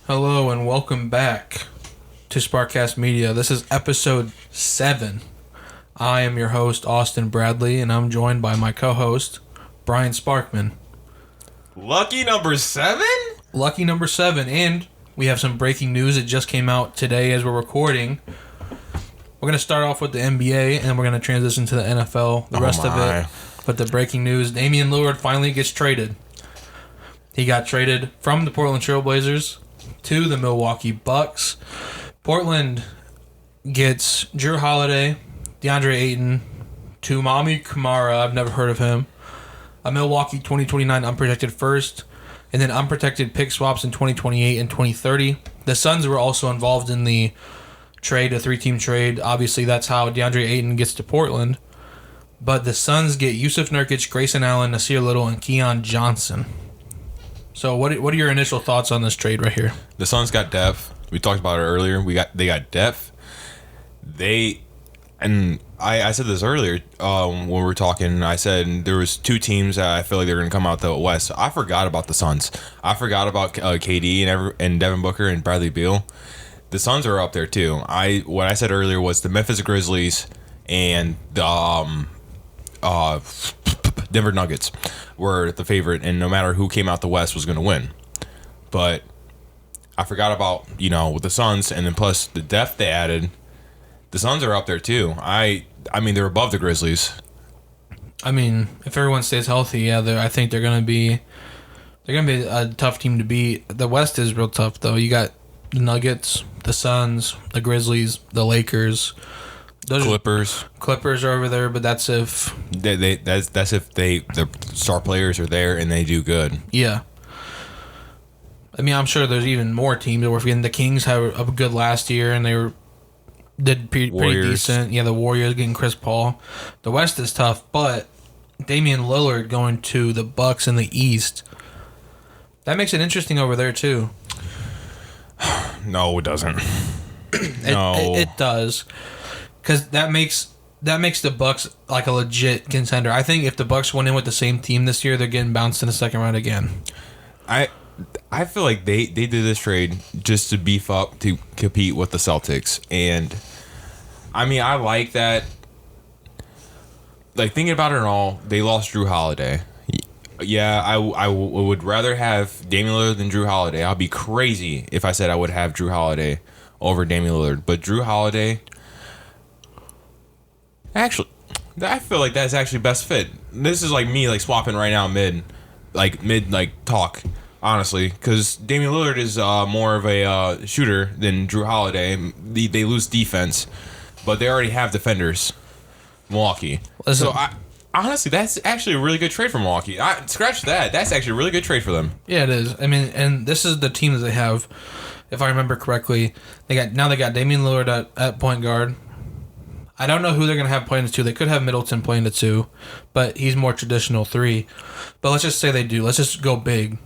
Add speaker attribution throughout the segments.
Speaker 1: Hello and welcome back to Sparkcast Media. This is episode 7. I am your host, Austin Bradley, and I'm joined by my co-host, Brian Sparkman.
Speaker 2: Lucky number 7?
Speaker 1: Lucky number 7, and we have some breaking news that just came out today as we're recording. We're going to start off with the NBA, and we're going to transition to the NFL, the rest of it. But the breaking news, Damian Lillard finally gets traded. He got traded from the Portland Trail Blazers to the Milwaukee Bucks. Portland gets Drew Holiday, DeAndre Ayton, Tumami Kamara, I've never heard of him, a Milwaukee 2029 unprotected first, and then unprotected pick swaps in 2028 and 2030. The Suns were also involved in the trade, a 3-team trade. Obviously, that's how DeAndre Ayton gets to Portland. But the Suns get Yusuf Nurkic, Grayson Allen, Nasir Little, and Keon Johnson. So what are your initial thoughts on this trade right here?
Speaker 2: The Suns got depth. We talked about it earlier. They got depth. I said this earlier when we were talking. I said there was 2 teams that I feel like they're going to come out the West. I forgot about the Suns. I forgot about KD and Devin Booker and Bradley Beal. The Suns are up there too. What I said earlier was the Memphis Grizzlies and the Denver Nuggets were the favorite, and no matter who came out the West was going to win. But I forgot about, with the Suns, and then plus the depth they added, the Suns are up there too. I mean, they're above the Grizzlies.
Speaker 1: I mean, if everyone stays healthy, yeah, I think they're going to be a tough team to beat. The West is real tough, though. You got the Nuggets, the Suns, the Grizzlies, the Lakers. Clippers are over there, but that's if
Speaker 2: that's if the star players are there and they do good.
Speaker 1: Yeah. I mean, I'm sure there's even more teams that we're forgetting. The Kings had a good last year, and did pretty decent. Yeah, the Warriors getting Chris Paul. The West is tough, but Damian Lillard going to the Bucks in the East, that makes it interesting over there too.
Speaker 2: No, it doesn't.
Speaker 1: It does. Because that makes the Bucks like a legit contender. I think if the Bucks went in with the same team this year, they're getting bounced in the second round again.
Speaker 2: I feel like they did this trade just to beef up to compete with the Celtics. And, I mean, I like that. Like, thinking about it all, they lost Drew Holiday. Yeah, I would rather have Damian Lillard than Drew Holiday. I'd be crazy if I said I would have Drew Holiday over Damian Lillard. But Drew Holiday... Actually, I feel like that's actually best fit. This is like me swapping right now mid talk, honestly, because Damian Lillard is more of a shooter than Drew Holiday. They lose defense, but they already have defenders. Milwaukee.
Speaker 1: Listen,
Speaker 2: so honestly, that's actually a really good trade for Milwaukee. Scratch that. That's actually a really good trade for them.
Speaker 1: Yeah, it is. I mean, and this is the team that they have. If I remember correctly, they got Damian Lillard at point guard. I don't know who they're going to have playing the 2. They could have Middleton playing the 2, but he's more traditional 3. But let's just say they do. Let's just go big.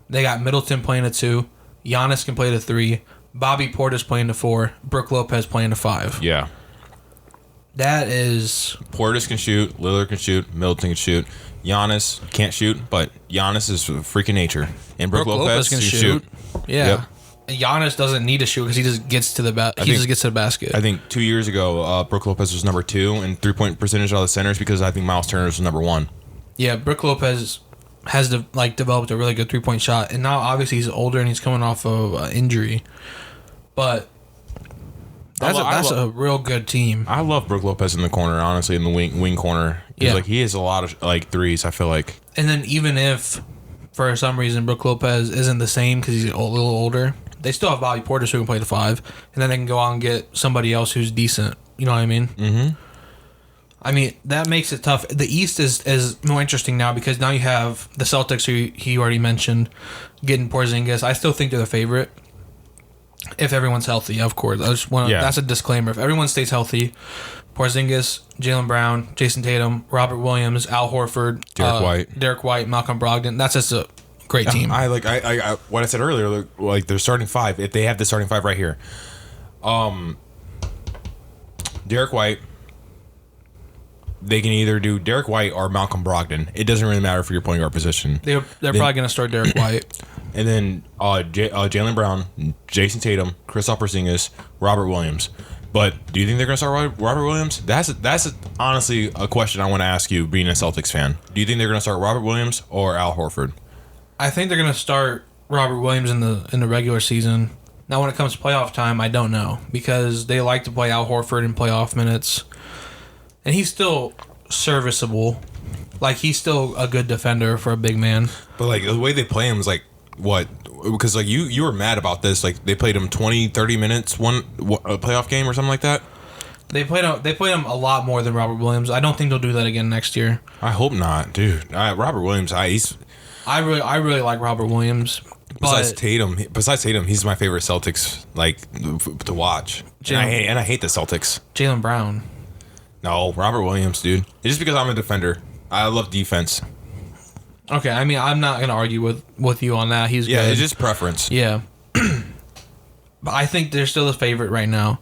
Speaker 1: They got Middleton playing the 2. Giannis can play the 3. Bobby Portis playing the 4. Brook Lopez playing the 5.
Speaker 2: Yeah.
Speaker 1: That is...
Speaker 2: Portis can shoot. Lillard can shoot. Middleton can shoot. Giannis can't shoot, but Giannis is freaking nature. And Brook Lopez can shoot.
Speaker 1: Yeah.
Speaker 2: Yep.
Speaker 1: Giannis doesn't need to shoot because he just gets to the basket.
Speaker 2: I think 2 years ago, Brook Lopez was number 2 in 3-point percentage out of the centers because I think Miles Turner was number 1.
Speaker 1: Yeah, Brook Lopez has developed a really good 3-point shot, and now obviously he's older and he's coming off of injury, but that's a real good team.
Speaker 2: I love Brook Lopez in the corner, honestly, in the wing corner. Yeah, he has a lot of threes. I feel like,
Speaker 1: and then even if for some reason Brook Lopez isn't the same because he's a little older. They still have Bobby Portis who can play the 5, and then they can go out and get somebody else who's decent. You know what I mean?
Speaker 2: Mm-hmm.
Speaker 1: I mean, that makes it tough. The East is more interesting now because now you have the Celtics, who he already mentioned, getting Porzingis. I still think they're the favorite if everyone's healthy, of course. I just want that's a disclaimer. If everyone stays healthy, Porzingis, Jaylen Brown, Jason Tatum, Robert Williams, Al Horford, Derek White, Malcolm Brogdon, that's just a great team.
Speaker 2: I what I said earlier, their starting 5, if they have the starting 5 right here. Derek White, they can either do Derek White or Malcolm Brogdon. It doesn't really matter for your point guard position.
Speaker 1: They're probably going to start Derek White.
Speaker 2: and then Jaylen Brown, Jason Tatum, Kristaps Porzingis, Robert Williams. But do you think they're going to start Robert Williams? That's honestly a question I want to ask you, being a Celtics fan. Do you think they're going to start Robert Williams or Al Horford?
Speaker 1: I think they're going to start Robert Williams in the regular season. Now, when it comes to playoff time, I don't know, because they like to play Al Horford in playoff minutes, and he's still serviceable. Like, he's still a good defender for a big man.
Speaker 2: But like the way they play him is like what? Because like you were mad about this. Like they played him 20, 30 minutes a playoff game or something like that.
Speaker 1: They played him a lot more than Robert Williams. I don't think they'll do that again next year.
Speaker 2: I hope not, dude. Robert Williams, I
Speaker 1: really like Robert Williams.
Speaker 2: Besides Tatum, he's my favorite Celtics to watch. And I hate the Celtics.
Speaker 1: Jaylen Brown.
Speaker 2: No, Robert Williams, dude. It's just because I'm a defender. I love defense.
Speaker 1: Okay, I mean, I'm not going to argue with you on that. He's good.
Speaker 2: It's just preference.
Speaker 1: Yeah. But I think they're still the favorite right now.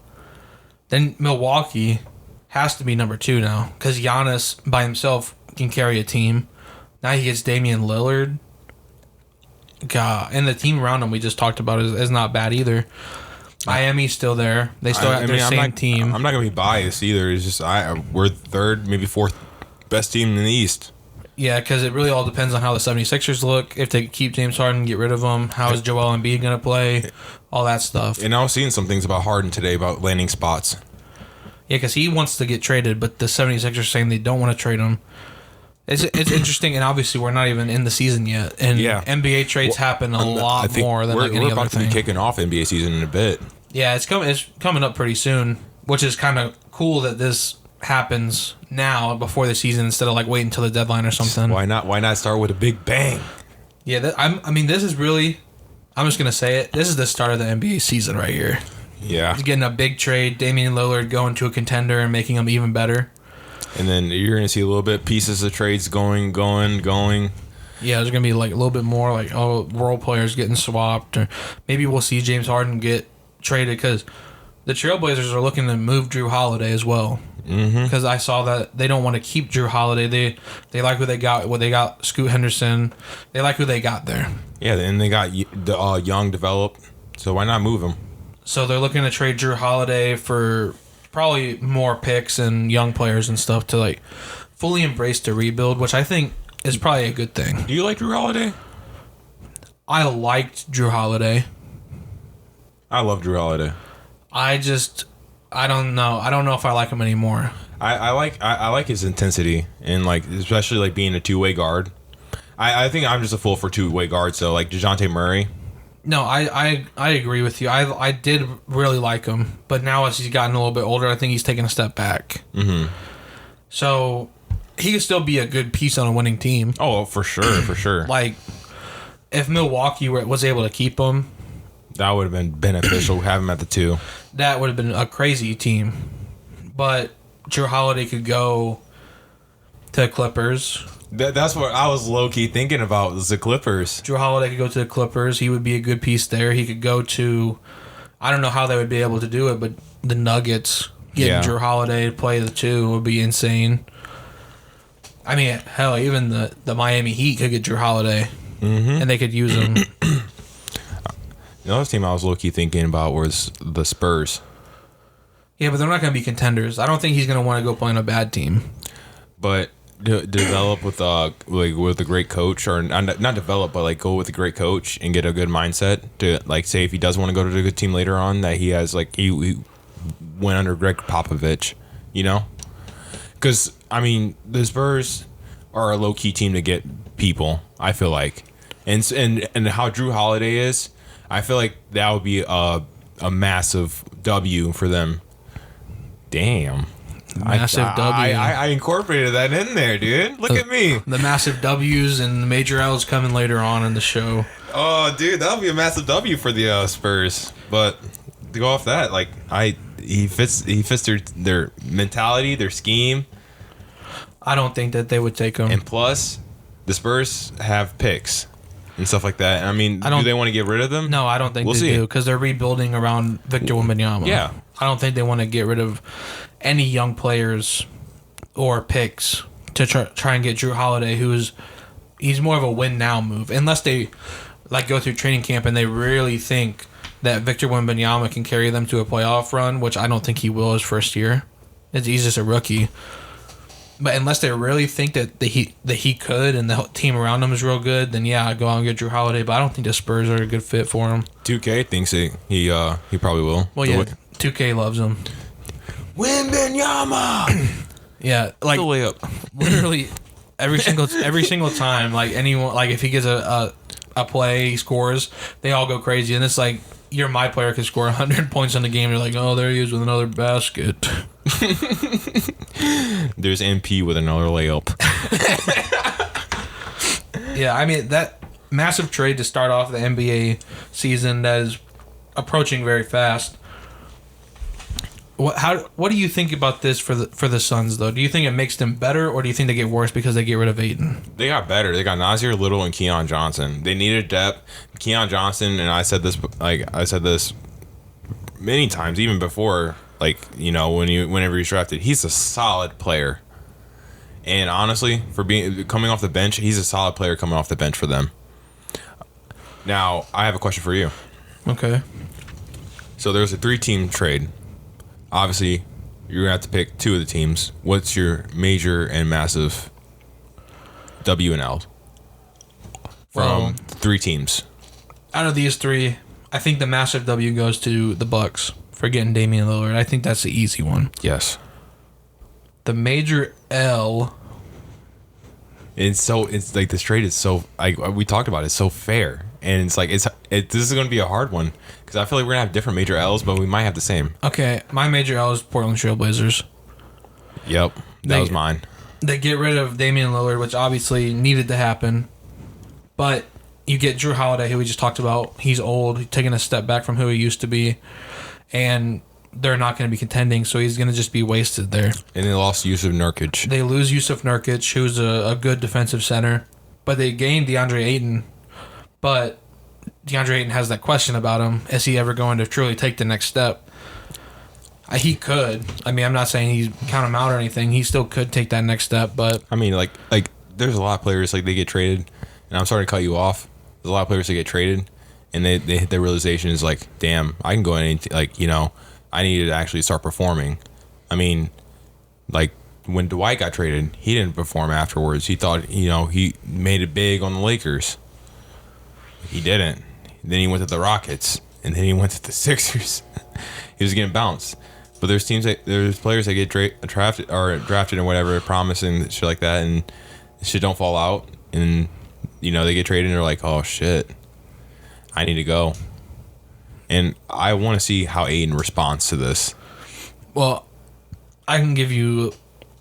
Speaker 1: Then Milwaukee has to be number 2 now, because Giannis by himself can carry a team. Now he gets Damian Lillard. God, and the team around him we just talked about is not bad either. Miami's still there. They still have their same team.
Speaker 2: I'm not going to be biased either. It's just we're third, maybe fourth best team in the East.
Speaker 1: Yeah, because it really all depends on how the 76ers look. If they keep James Harden, get rid of him, how is Joel Embiid going to play? All that stuff.
Speaker 2: And I was seeing some things about Harden today about landing spots.
Speaker 1: Yeah, because he wants to get traded, but the 76ers are saying they don't want to trade him. It's interesting, and obviously we're not even in the season yet. And NBA trades happen a lot more than any other thing. We're about to
Speaker 2: be kicking off NBA season in a bit.
Speaker 1: Yeah, it's coming up pretty soon, which is kind of cool that this happens now before the season instead of waiting until the deadline or something.
Speaker 2: Why not start with a big bang?
Speaker 1: Yeah, this is really, I'm just gonna say it, this is the start of the NBA season right here.
Speaker 2: Yeah,
Speaker 1: it's getting a big trade, Damian Lillard going to a contender and making them even better,
Speaker 2: and then you're gonna see a little bit pieces of trades going.
Speaker 1: Yeah, there's gonna be a little bit more role players getting swapped, or maybe we'll see James Harden get traded, because the Trailblazers are looking to move Drew Holiday as well. Because I saw that they don't want to keep Drew Holiday. They like who they got. They got Scoot Henderson. They like who they got there.
Speaker 2: Yeah, and they got the young developed. So why not move him?
Speaker 1: So they're looking to trade Drew Holiday for probably more picks and young players and stuff to fully embrace the rebuild, which I think is probably a good thing.
Speaker 2: Do you like Drew Holiday?
Speaker 1: I liked Drew Holiday.
Speaker 2: I love Drew Holiday.
Speaker 1: I don't know. I don't know if I like him anymore.
Speaker 2: I like his intensity and especially being a two-way guard. I think I'm just a fool for two-way guards. So DeJounte Murray.
Speaker 1: No, I agree with you. I did really like him, but now as he's gotten a little bit older, I think he's taken a step back.
Speaker 2: Mm-hmm.
Speaker 1: So he could still be a good piece on a winning team.
Speaker 2: Oh, for sure, for sure.
Speaker 1: If Milwaukee was able to keep him,
Speaker 2: that would have been beneficial. Have him at the 2.
Speaker 1: That would have been a crazy team. But Drew Holiday could go to the Clippers.
Speaker 2: That's what I was low-key thinking about, was the Clippers.
Speaker 1: Drew Holiday could go to the Clippers. He would be a good piece there. He could go to, I don't know how they would be able to do it, but the Nuggets, getting Drew Holiday to play the 2 would be insane. I mean, hell, even the Miami Heat could get Drew Holiday, and they could use him.
Speaker 2: The other team I was low-key thinking about was the Spurs.
Speaker 1: Yeah, but they're not going to be contenders. I don't think he's going to want to go play on a bad team.
Speaker 2: But develop with a great coach, or not develop, but go with a great coach and get a good mindset to say if he does want to go to a good team later on, that he has he went under Greg Popovich, because I mean the Spurs are a low-key team to get people, I feel like, and how Drew Holiday is. I feel like that would be a massive W for them. Damn.
Speaker 1: Massive W.
Speaker 2: I incorporated that in there, dude. Look at me.
Speaker 1: The massive W's and the major L's coming later on in the show.
Speaker 2: Oh, dude, that would be a massive W for the Spurs. But to go off that, he fits their mentality, their scheme.
Speaker 1: I don't think that they would take him.
Speaker 2: And plus, the Spurs have picks and stuff like that. I mean, do they want to get rid of them?
Speaker 1: No, I don't think they do, because they're rebuilding around Victor Wembanyama.
Speaker 2: Yeah.
Speaker 1: I don't think they want to get rid of any young players or picks to try and get Drew Holiday, he's more of a win now move, unless they like go through training camp and they really think that Victor Wembanyama can carry them to a playoff run, which I don't think he will his first year. He's just a rookie. But unless they really think that he could and the team around him is real good, then yeah, I'd go out and get Drew Holiday. But I don't think the Spurs are a good fit for him.
Speaker 2: 2K thinks he probably will.
Speaker 1: Well, yeah, 2K loves him.
Speaker 2: Wembanyama.
Speaker 1: Yeah, like
Speaker 2: the layup.
Speaker 1: Literally every single time, like anyone, like if he gets a play, he scores, they all go crazy, and it's like my player could score 100 points in the game. You're like, oh, there he is with another basket.
Speaker 2: There's MP with another layup.
Speaker 1: Yeah, I mean that massive trade to start off the NBA season that is approaching very fast. What do you think about this for the Suns though? Do you think it makes them better, or do you think they get worse because they get rid of Ayton?
Speaker 2: They got better. They got Nasir Little and Keon Johnson. They needed depth. Keon Johnson, and I said this many times, even before, like, you know, whenever he's drafted, he's a solid player. And honestly, for coming off the bench, he's a solid player coming off the bench for them. Now, I have a question for you.
Speaker 1: Okay.
Speaker 2: So there's a 3-team trade. Obviously, you're going to have to pick 2 of the teams. What's your major and massive W and L from 3 teams?
Speaker 1: Out of these 3, I think the massive W goes to the Bucks for getting Damian Lillard. I think that's the easy one.
Speaker 2: Yes. The
Speaker 1: major L.
Speaker 2: It's like this trade is so, like we talked about, it's so fair. And it's like, this is going to be a hard one because I feel like we're going to have different major L's, but we might have the same.
Speaker 1: Okay, my major L is Portland Trail Blazers.
Speaker 2: Yep, that was mine.
Speaker 1: They get rid of Damian Lillard, which obviously needed to happen. But you get Drew Holiday, who we just talked about. He's old, he's taking a step back from who he used to be. And they're not going to be contending, so he's going to just be wasted there.
Speaker 2: And they lost Yusuf Nurkic.
Speaker 1: They lose Yusuf Nurkic, who's a good defensive center. But they gained DeAndre Ayton. But DeAndre Ayton has that question about him. Is he ever going to truly take the next step? He could. I mean, I'm not saying he's count him out or anything. He still could take that next step, but... I
Speaker 2: mean, like there's a lot of players, like, they get traded, and I'm sorry to cut you off. There's a lot of players that get traded, and they hit their realization is like, damn, I can go in and, like, you know, I need to actually start performing. I mean, like, when Dwight got traded, he didn't perform afterwards. He thought, you know, he made it big on the Lakers. He didn't. Then he went to the Rockets, and then he went to the Sixers. He was getting bounced. But there's players that get drafted or whatever, promising shit like that, and shit don't fall out, and you know they get traded, and they're like, oh shit, I need to go. And I want to see how Aiden responds to this.
Speaker 1: Well, I can give you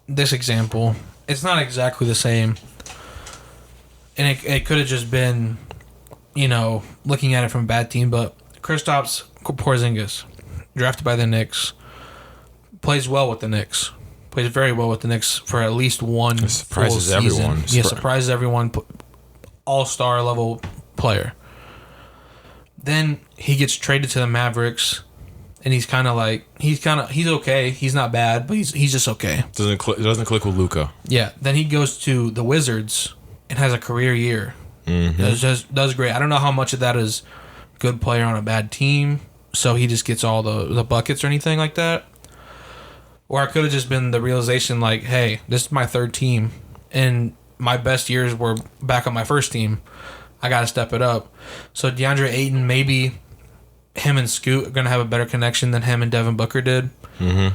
Speaker 1: this example. It's not exactly the same, and it could have just been, you know, looking at it from a bad team, but Kristaps Porzingis, drafted by the Knicks, plays well with the Knicks. Plays very well with the Knicks for at least one full season.
Speaker 2: Surprises everyone.
Speaker 1: Yeah, surprises everyone. All-star level player. Then he gets traded to the Mavericks, and he's okay. He's not bad, but he's just okay.
Speaker 2: Doesn't click with Luka.
Speaker 1: Yeah. Then he goes to the Wizards and has a career year. Mm-hmm. Does great. I don't know how much of that is good player on a bad team, so he just gets all the buckets or anything like that. Or it could have just been the realization like, hey, this is my 3rd team, and my best years were back on my 1st team. I got to step it up. So DeAndre Ayton, maybe him and Scoot are going to have a better connection than him and Devin Booker did.
Speaker 2: Mm-hmm.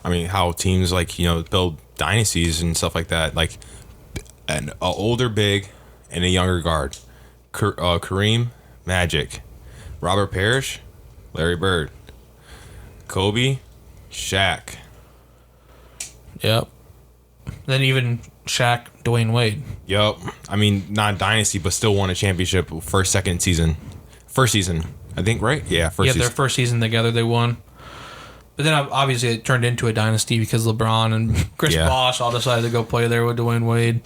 Speaker 2: I mean, how teams, like, you know, build dynasties and stuff like that, like an older big and a younger guard. Kareem, Magic. Robert Parrish, Larry Bird. Kobe, Shaq.
Speaker 1: Yep. Then even Shaq, Dwayne Wade.
Speaker 2: Yep. I mean, not dynasty, but still won a championship first season, I think, right? Yeah,
Speaker 1: first season. Their first season together they won. But then obviously it turned into a dynasty because LeBron and Chris Bosh all decided to go play there with Dwayne Wade.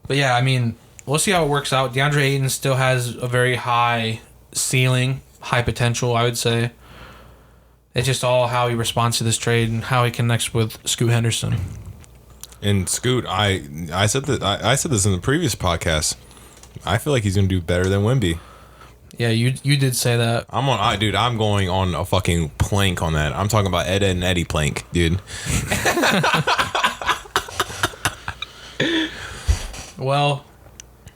Speaker 1: But yeah, I mean, we'll see how it works out. DeAndre Ayton still has a very high ceiling, high potential, I would say. It's just all how he responds to this trade and how he connects with Scoot Henderson.
Speaker 2: And Scoot, I said this in the previous podcast. I feel like he's going to do better than Wemby.
Speaker 1: Yeah, you did say that.
Speaker 2: I'm going on a fucking plank on that. I'm talking about Ed and Eddie plank, dude.
Speaker 1: Well,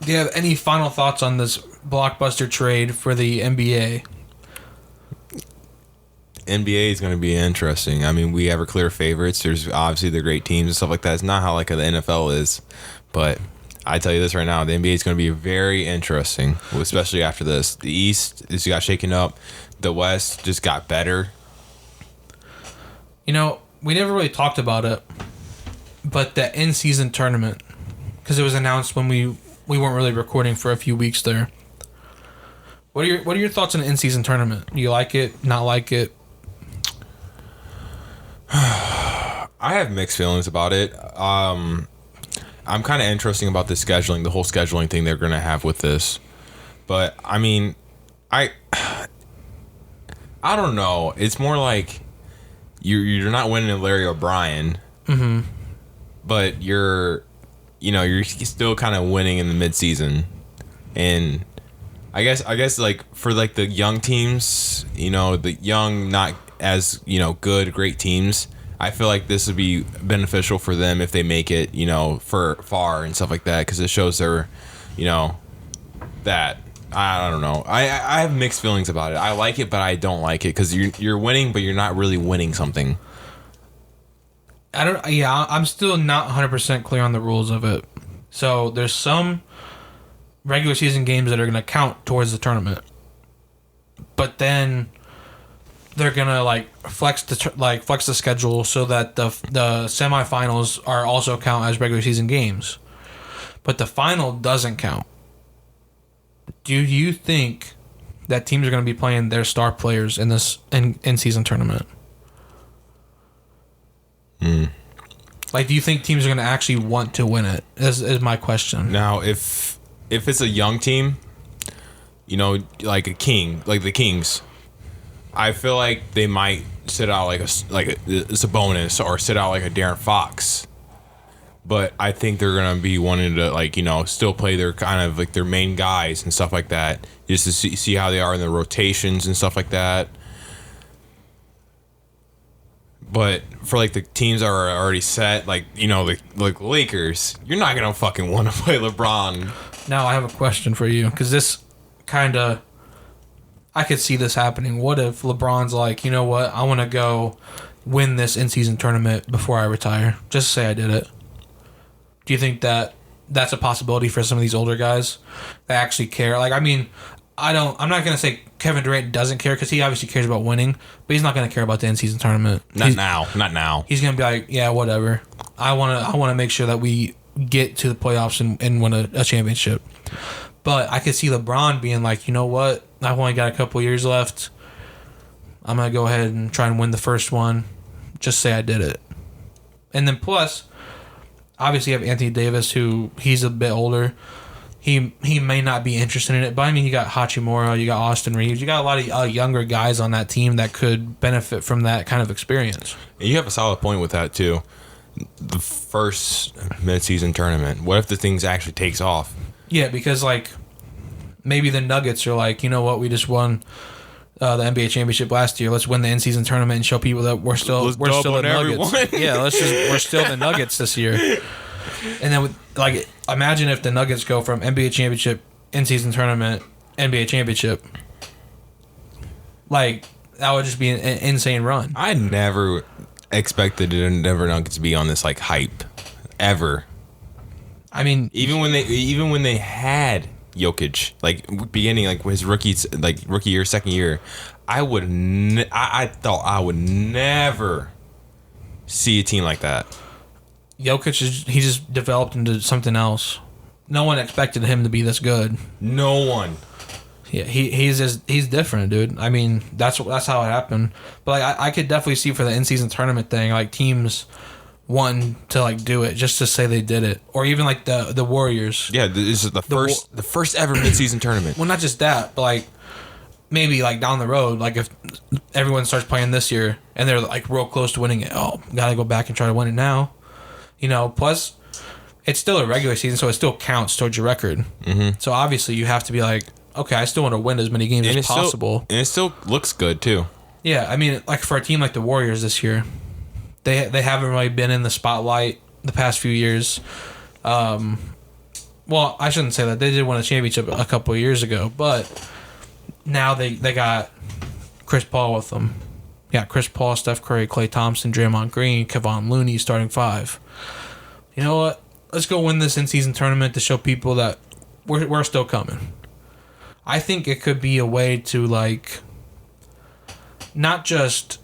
Speaker 1: do you have any final thoughts on this blockbuster trade for the NBA?
Speaker 2: NBA is going to be interesting. I mean, we have our clear favorites. There's obviously the great teams and stuff like that. It's not how like the NFL is, but I tell you this right now, the NBA is going to be very interesting, especially after this. The East just got shaken up. The West just got better.
Speaker 1: You know, we never really talked about it, but the in-season tournament, because it was announced when we weren't really recording for a few weeks there. What are your thoughts on the in-season tournament? Do you like it? Not like it?
Speaker 2: I have mixed feelings about it. I'm kind of interesting about the scheduling, the whole scheduling thing they're going to have with this. But I mean, I don't know. It's more like you're not winning Larry O'Brien, but you're still kind of winning in the midseason, and I guess like for like the young teams, the young not as good great teams, I feel like this would be beneficial for them if they make it for far and stuff like that, because it shows they're that I don't know. I have mixed feelings about it. I like it, but I don't like it because you're winning, but you're not really winning something.
Speaker 1: I'm still not 100% clear on the rules of it. So there's some regular season games that are going to count towards the tournament, but then they're going to flex the schedule so that the semifinals are also count as regular season games, but the final doesn't count. Do you think that teams are going to be playing their star players in this in-season tournament? Do you think teams are going to actually want to win it? Is my question.
Speaker 2: Now, if it's a young team, like the Kings, I feel like they might sit out like a Sabonis or sit out like a De'Aaron Fox. But I think they're gonna be wanting to still play their kind of like their main guys and stuff like that, just to see how they are in the rotations and stuff like that. But for like the teams that are already set, like Lakers, you're not gonna fucking want to play LeBron.
Speaker 1: Now I have a question for you, because this kind of, I could see this happening. What if LeBron's like, you know what, I want to go win this in-season tournament before I retire? Just say I did it. Do you think that that's a possibility for some of these older guys that actually care? I'm not going to say Kevin Durant doesn't care, because he obviously cares about winning, but he's not going to care about the in-season tournament.
Speaker 2: Not now.
Speaker 1: He's going to be like, yeah, whatever. I want to make sure that we get to the playoffs and win a championship. But I could see LeBron being like, you know what? I've only got a couple years left. I'm going to go ahead and try and win the first one. Just say I did it. And then plus, obviously you have Anthony Davis, who he's a bit older. He may not be interested in it, but you got Hachimura, you got Austin Reeves, you got a lot of younger guys on that team that could benefit from that kind of experience.
Speaker 2: And you have a solid point with that too. The first mid-season tournament, what if the things actually takes off?
Speaker 1: Yeah, because maybe the Nuggets are like, you know what, we just won the NBA championship last year. Let's win the in-season tournament and show people that we're still the Nuggets. Yeah, we're still the Nuggets this year. And then imagine if the Nuggets go from NBA championship, in-season tournament, NBA championship. That would just be an insane run.
Speaker 2: I never expected the Denver Nuggets to be on this hype ever. Even when they had Jokic, beginning his rookie year, second year, I thought I would never see a team like that.
Speaker 1: Jokic he just developed into something else. No one expected him to be this good.
Speaker 2: No one.
Speaker 1: Yeah, he's different, dude. That's how it happened. But I could definitely see for the in-season tournament thing, teams wanting to do it just to say they did it, or even the Warriors.
Speaker 2: Yeah, this is the first ever mid-season tournament.
Speaker 1: Well, not just that, but maybe down the road, if everyone starts playing this year and they're real close to winning it, gotta go back and try to win it now. Plus it's still a regular season, so it still counts towards your record.
Speaker 2: Mm-hmm.
Speaker 1: So obviously you have to be like, okay, I still want to win as many games as possible.
Speaker 2: And it still looks good too.
Speaker 1: Yeah, I mean, like for a team like the Warriors this year, they haven't really been in the spotlight the past few years. Well, I shouldn't say that. They did win a championship a couple of years ago, but now they got Chris Paul with them. Yeah, Chris Paul, Steph Curry, Klay Thompson, Draymond Green, Kevon Looney starting five. You know what? Let's go win this in-season tournament to show people that we're still coming. I think it could be a way to, like, not just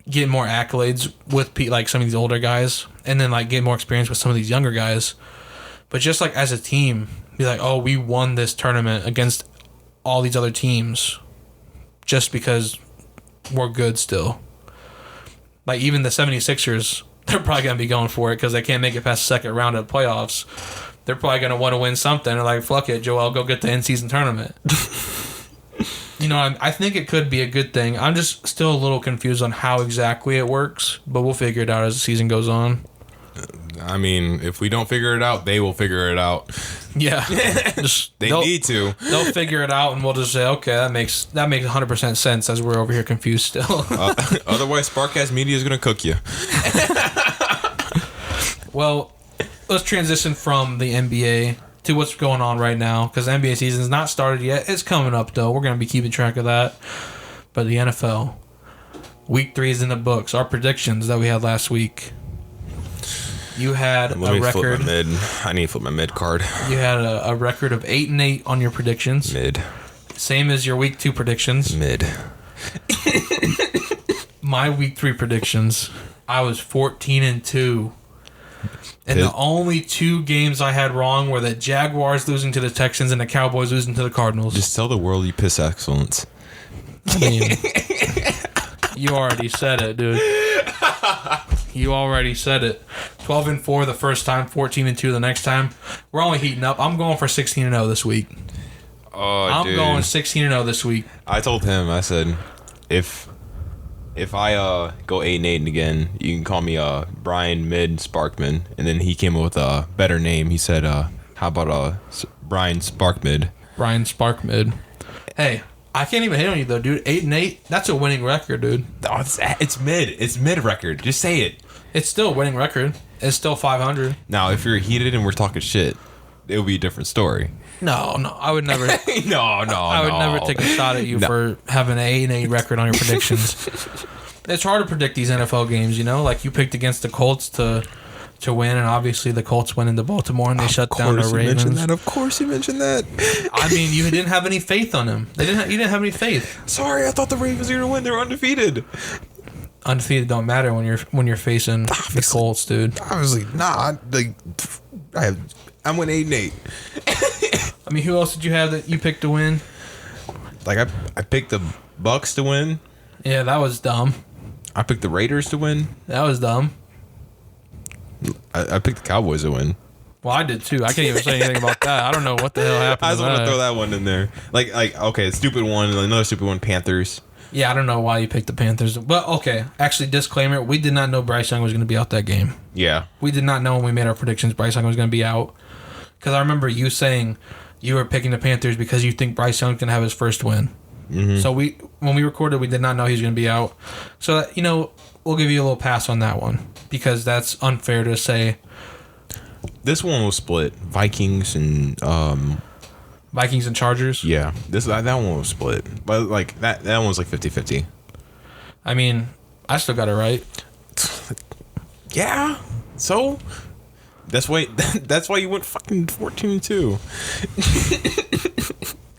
Speaker 1: get more accolades with like some of these older guys and then like get more experience with some of these younger guys, but just like as a team be like, oh, we won this tournament against all these other teams just because we're good still. Like even the 76ers, they're probably going to be going for it because they can't make it past the second round of the playoffs. They're probably going to want to win something. They're like, fuck it, Joel, go get the in-season tournament. You know, I think it could be a good thing. I'm just still a little confused on how exactly it works, but we'll figure it out as the season goes on.
Speaker 2: I mean, if we don't figure it out, they will figure it out.
Speaker 1: Yeah.
Speaker 2: They need to.
Speaker 1: They'll figure it out, and we'll just say, okay, that makes 100% sense as we're over here confused still.
Speaker 2: Otherwise, Sparkcast Media is going to cook you.
Speaker 1: Well, let's transition from the NBA to what's going on right now, because the NBA season's not started yet. It's coming up, though. We're going to be keeping track of that. But the NFL, Week 3 is in the books. Our predictions that we had last week. You had a record.
Speaker 2: I need to flip my mid card.
Speaker 1: You had a record of 8-8 on your predictions.
Speaker 2: Mid.
Speaker 1: Same as your Week 2 predictions.
Speaker 2: Mid.
Speaker 1: My Week 3 predictions, I was 14-2. And the only 2 games I had wrong were the Jaguars losing to the Texans and the Cowboys losing to the Cardinals.
Speaker 2: Just tell the world you piss excellence.
Speaker 1: I mean, you already said it, dude. You already said it. 12-4 the first time, 14-2 the next time. We're only heating up. I'm going for 16-0 this week. I'm going 16-0 this week.
Speaker 2: I told him, I said, if I go 8-8 again, you can call me Brian Mid Sparkman. And then he came up with a better name. He said, how about Brian Sparkmid?
Speaker 1: Brian Sparkmid. Hey, I can't even hit on you though, dude. 8-8, that's a winning record, dude.
Speaker 2: Oh, it's mid. It's mid record. Just say it.
Speaker 1: It's still a winning record. It's still 500.
Speaker 2: Now, if you're heated and we're talking shit, it would be a different story.
Speaker 1: No, I would never.
Speaker 2: I
Speaker 1: would never take a shot at you for having an 8-8 record on your predictions. It's hard to predict these NFL games, you know. Like you picked against the Colts to win, and obviously the Colts went into Baltimore and they shut down the Ravens.
Speaker 2: Of course, you mentioned that.
Speaker 1: I mean, you didn't have any faith on them. You didn't have any faith.
Speaker 2: Sorry, I thought the Ravens were gonna win. They were undefeated.
Speaker 1: Undefeated don't matter when you're facing the Colts, dude.
Speaker 2: Obviously, nah. I went 8-8.
Speaker 1: I mean, who else did you have that you picked to win?
Speaker 2: Like I picked the Bucks to win.
Speaker 1: Yeah, that was dumb.
Speaker 2: I picked the Raiders to win.
Speaker 1: That was dumb.
Speaker 2: I picked the Cowboys to win.
Speaker 1: Well, I did too. I can't even say anything about that. I don't know what the hell happened.
Speaker 2: I just want to throw that one in there. Like okay, stupid one, another stupid one. Panthers.
Speaker 1: Yeah, I don't know why you picked the Panthers. But okay, actually, disclaimer: we did not know Bryce Young was going to be out that game.
Speaker 2: Yeah,
Speaker 1: we did not know when we made our predictions Bryce Young was going to be out. Because I remember you saying you were picking the Panthers because you think Bryce Young's going to have his first win. Mm-hmm. So when we recorded, we did not know he was going to be out. So that, you know, we'll give you a little pass on that one because that's unfair to say.
Speaker 2: This one was split. Vikings and
Speaker 1: Chargers.
Speaker 2: Yeah, that one was split, but like that one was like 50-50.
Speaker 1: I mean, I still got it right.
Speaker 2: Yeah. So that's why you went fucking 14-2.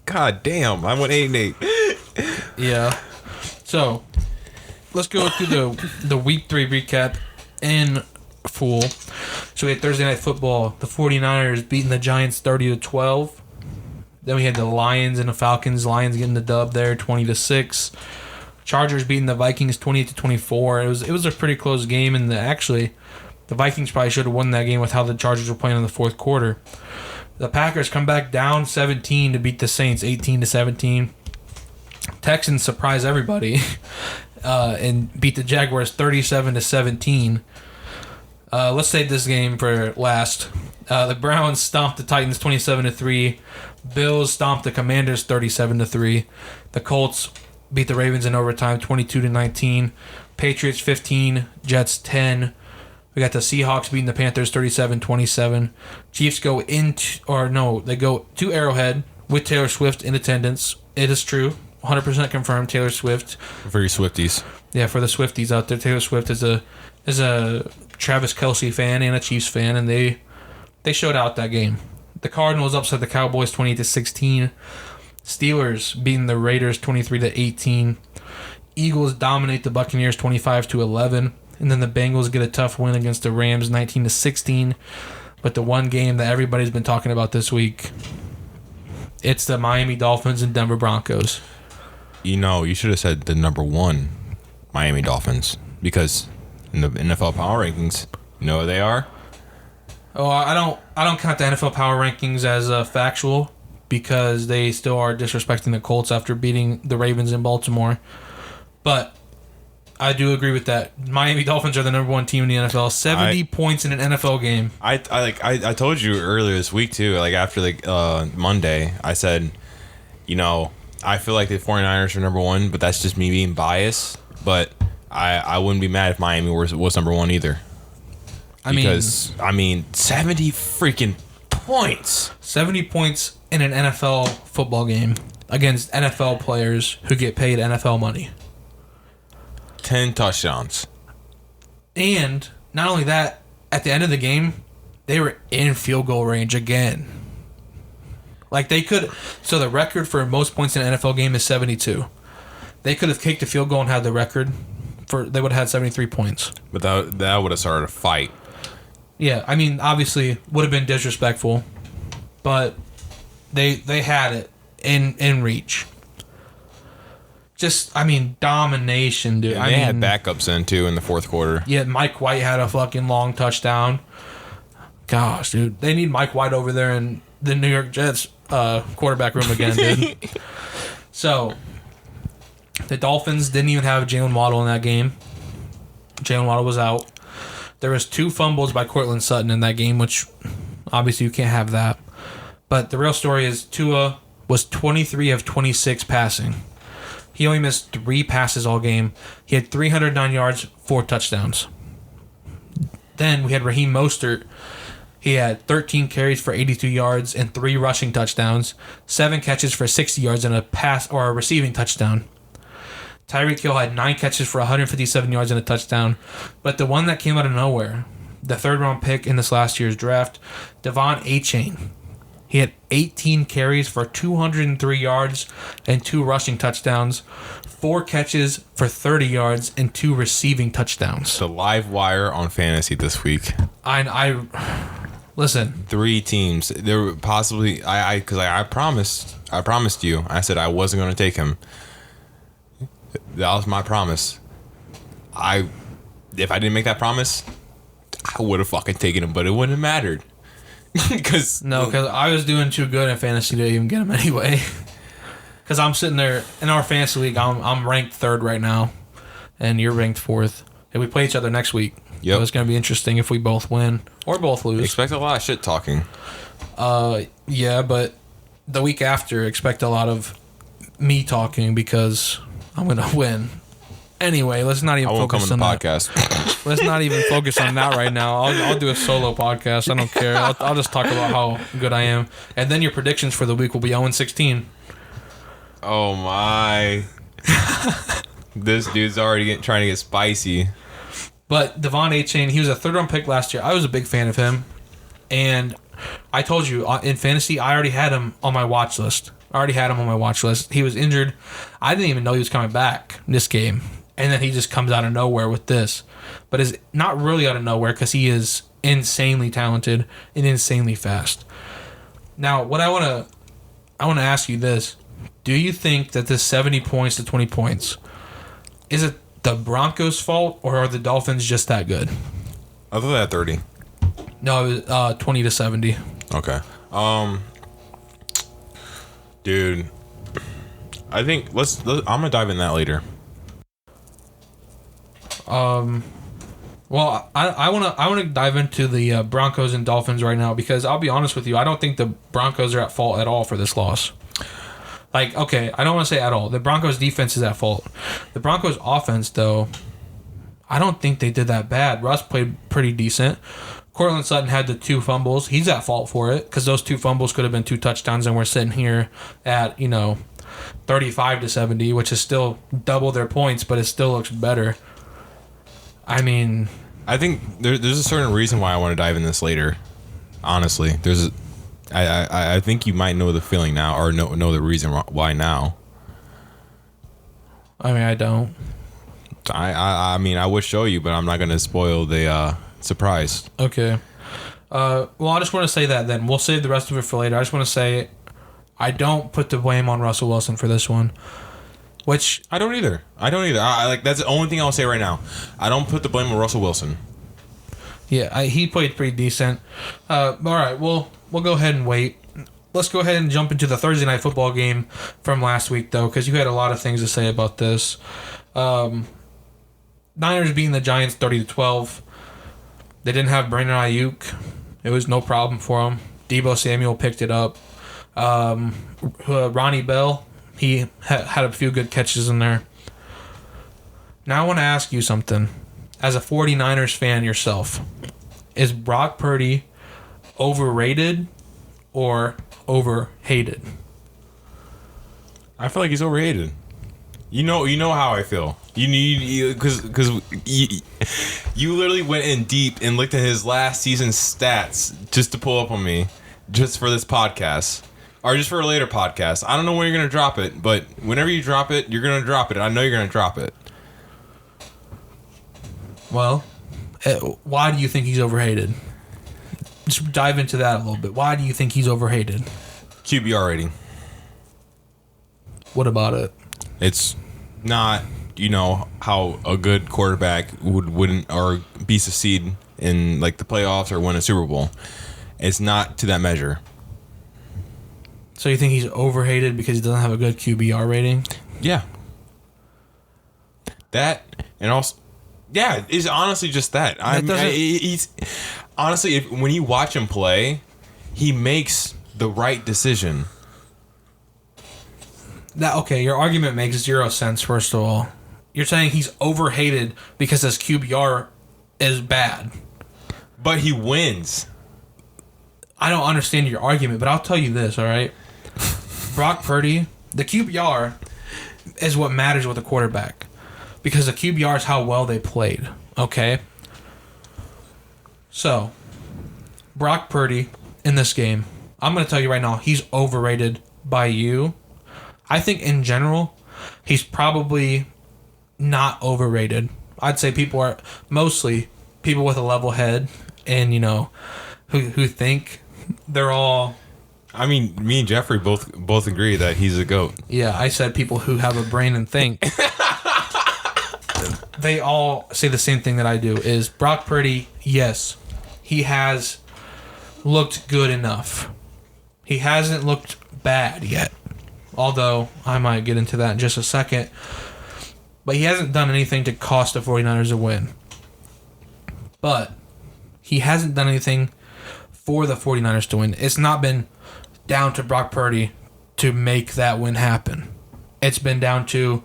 Speaker 2: God damn, I went 8-8.
Speaker 1: Yeah. So let's go through the Week 3 recap in full. So we had Thursday Night Football. The 49ers beating the Giants 30-12. Then we had the Lions and the Falcons. Lions getting the dub there, 20-6. Chargers beating the Vikings 28-24. It was a pretty close game, and actually the Vikings probably should have won that game with how the Chargers were playing in the fourth quarter. The Packers come back down 17 to beat the Saints 18-17. Texans surprise everybody and beat the Jaguars 37-17. Let's save this game for last. The Browns stomped the Titans 27-3. Bills stomped the Commanders 37-3. The Colts beat the Ravens in overtime 22-19. Patriots 15, Jets 10. We got the Seahawks beating the Panthers 37-27. Chiefs go they go to Arrowhead with Taylor Swift in attendance. It is true. 100% confirmed Taylor Swift.
Speaker 2: For your Swifties.
Speaker 1: Yeah, for the Swifties out there, Taylor Swift is a Travis Kelce fan and a Chiefs fan, and they showed out that game. The Cardinals upset the Cowboys 28-16. Steelers beating the Raiders 23-18. Eagles dominate the Buccaneers 25-11. And then the Bengals get a tough win against the Rams 19-16. But the one game that everybody's been talking about this week, it's the Miami Dolphins and Denver Broncos.
Speaker 2: You should have said the number 1 Miami Dolphins, because in the NFL Power Rankings, you know where they are?
Speaker 1: Oh, I don't count the NFL Power Rankings as factual, because they still are disrespecting the Colts after beating the Ravens in Baltimore. But I do agree with that. Miami Dolphins are the number 1 team in the NFL. 70 points in an NFL game.
Speaker 2: I told you earlier this week too. Like after Monday, I said, I feel like the 49ers are number 1, but that's just me being biased. But I wouldn't be mad if Miami was number 1 either. I mean 70 freaking points.
Speaker 1: 70 points in an NFL football game against NFL players who get paid NFL money.
Speaker 2: 10 touchdowns.
Speaker 1: And not only that, at the end of the game, they were in field goal range again. Like they could. So the record for most points in an NFL game is 72. They could have kicked a field goal and had the record. They would have had 73 points.
Speaker 2: But that would have started a fight.
Speaker 1: Yeah, I mean, obviously, would have been disrespectful, but they had it in reach. Just, domination, dude.
Speaker 2: Yeah, they had backups in, too, in the fourth quarter.
Speaker 1: Yeah, Mike White had a fucking long touchdown. Gosh, dude. They need Mike White over there in the New York Jets quarterback room again, dude. So, the Dolphins didn't even have Jalen Waddle in that game. Jalen Waddle was out. There was 2 fumbles by Courtland Sutton in that game, which obviously you can't have that. But the real story is Tua was 23 of 26 passing. He only missed 3 passes all game. He had 309 yards, 4 touchdowns. Then we had Raheem Mostert. He had 13 carries for 82 yards and 3 rushing touchdowns, 7 catches for 60 yards and a receiving touchdown. Tyreek Hill had 9 catches for 157 yards and a touchdown. But the one that came out of nowhere, the 3rd-round pick in this last year's draft, Devon Achane. He had 18 carries for 203 yards and 2 rushing touchdowns, 4 catches for 30 yards, and 2 receiving touchdowns.
Speaker 2: The live wire on fantasy this week.
Speaker 1: I listen.
Speaker 2: 3 teams. There were possibly because I promised you. I said I wasn't going to take him. That was my promise. If I didn't make that promise, I would have fucking taken him, but it wouldn't have mattered. Because
Speaker 1: I was doing too good in fantasy to even get him anyway. Because I'm sitting there in our fantasy league. I'm ranked 3rd right now, and you're ranked 4th. And we play each other next week.
Speaker 2: Yep.
Speaker 1: So it's going to be interesting if we both win or both lose.
Speaker 2: Expect a lot of shit talking.
Speaker 1: Yeah, but the week after, expect a lot of me talking because I'm going to win. Anyway, let's not even focus on that.
Speaker 2: Podcast.
Speaker 1: Let's not even focus on that right now. I'll do a solo podcast. I don't care. I'll just talk about how good I am. And then your predictions for the week will be 0-16.
Speaker 2: Oh, my. This dude's already trying to get spicy.
Speaker 1: But Devon Achane, he was a 3rd-round pick last year. I was a big fan of him. And I told you, in fantasy, I already had him on my watch list. He was injured. I didn't even know he was coming back this game. And then he just comes out of nowhere with this. But is not really out of nowhere because he is insanely talented and insanely fast. Now, what I want to ask you this. Do you think that this 70 points to 20 points, is it the Broncos' fault or are the Dolphins just that good?
Speaker 2: I thought they had 30.
Speaker 1: No, it was 20 to 70.
Speaker 2: Okay. Dude, I think I'm gonna dive in that later.
Speaker 1: Well, I want to dive into the Broncos and Dolphins right now because I'll be honest with you, I don't think the Broncos are at fault at all for this loss. Like, okay, I don't want to say at all. The Broncos defense is at fault. The Broncos offense, though, I don't think they did that bad. Russ played pretty decent. Cortland Sutton had the 2 fumbles. He's at fault for it because those 2 fumbles could have been 2 touchdowns, and we're sitting here at 35-70, which is still double their points, but it still looks better. I mean,
Speaker 2: I think there's a certain reason why I want to dive in this later. Honestly, I think you might know the feeling now, or know the reason why now.
Speaker 1: I mean, I don't.
Speaker 2: I mean, I would show you, but I'm not going to spoil the surprise.
Speaker 1: Okay. Well, I just want to say that then. We'll save the rest of it for later. I just want to say I don't put the blame on Russell Wilson for this one. Which
Speaker 2: I don't either. That's the only thing I'll say right now. I don't put the blame on Russell Wilson.
Speaker 1: Yeah, he played pretty decent. All right, we'll go ahead and wait. Let's go ahead and jump into the Thursday night football game from last week, though, because you had a lot of things to say about this. Niners beating the Giants 30-12. They didn't have Brandon Ayuk. It was no problem for him. Deebo Samuel picked it up. Ronnie Bell, he had a few good catches in there. Now I want to ask you something. As a 49ers fan yourself, is Brock Purdy overrated or overhated?
Speaker 2: I feel like he's overhated. You know how I feel. Because you literally went in deep and looked at his last season's stats just to pull up on me, just for this podcast, or just for a later podcast. I don't know when you're gonna drop it, but whenever you drop it, you're gonna drop it. I know you're gonna drop it.
Speaker 1: Well, why do you think he's overhated? Just dive into that a little bit. Why do you think he's overhated?
Speaker 2: QBR rating.
Speaker 1: What about it?
Speaker 2: It's not, how a good quarterback wouldn't or be succeed in like the playoffs or win a Super Bowl. It's not to that measure.
Speaker 1: So you think he's overhated because he doesn't have a good QBR rating?
Speaker 2: Yeah. That and also, yeah, it's honestly just that. He's honestly, when you watch him play, he makes the right decision.
Speaker 1: Okay, your argument makes 0 sense, first of all. You're saying he's overhated because his QBR is bad.
Speaker 2: But he wins.
Speaker 1: I don't understand your argument, but I'll tell you this, all right? Brock Purdy, the QBR is what matters with a quarterback. Because the QBR is how well they played, okay? So, Brock Purdy in this game, I'm going to tell you right now, he's overrated by you. I think in general, he's probably not overrated. I'd say mostly people with a level head and, who think they're all...
Speaker 2: I mean, me and Jeffrey both agree that he's a GOAT.
Speaker 1: Yeah, I said people who have a brain and think. They all say the same thing that I do, is Brock Purdy, yes, he has looked good enough. He hasn't looked bad yet. Although, I might get into that in just a second. But he hasn't done anything to cost the 49ers a win. But he hasn't done anything for the 49ers to win. It's not been down to Brock Purdy to make that win happen. It's been down to,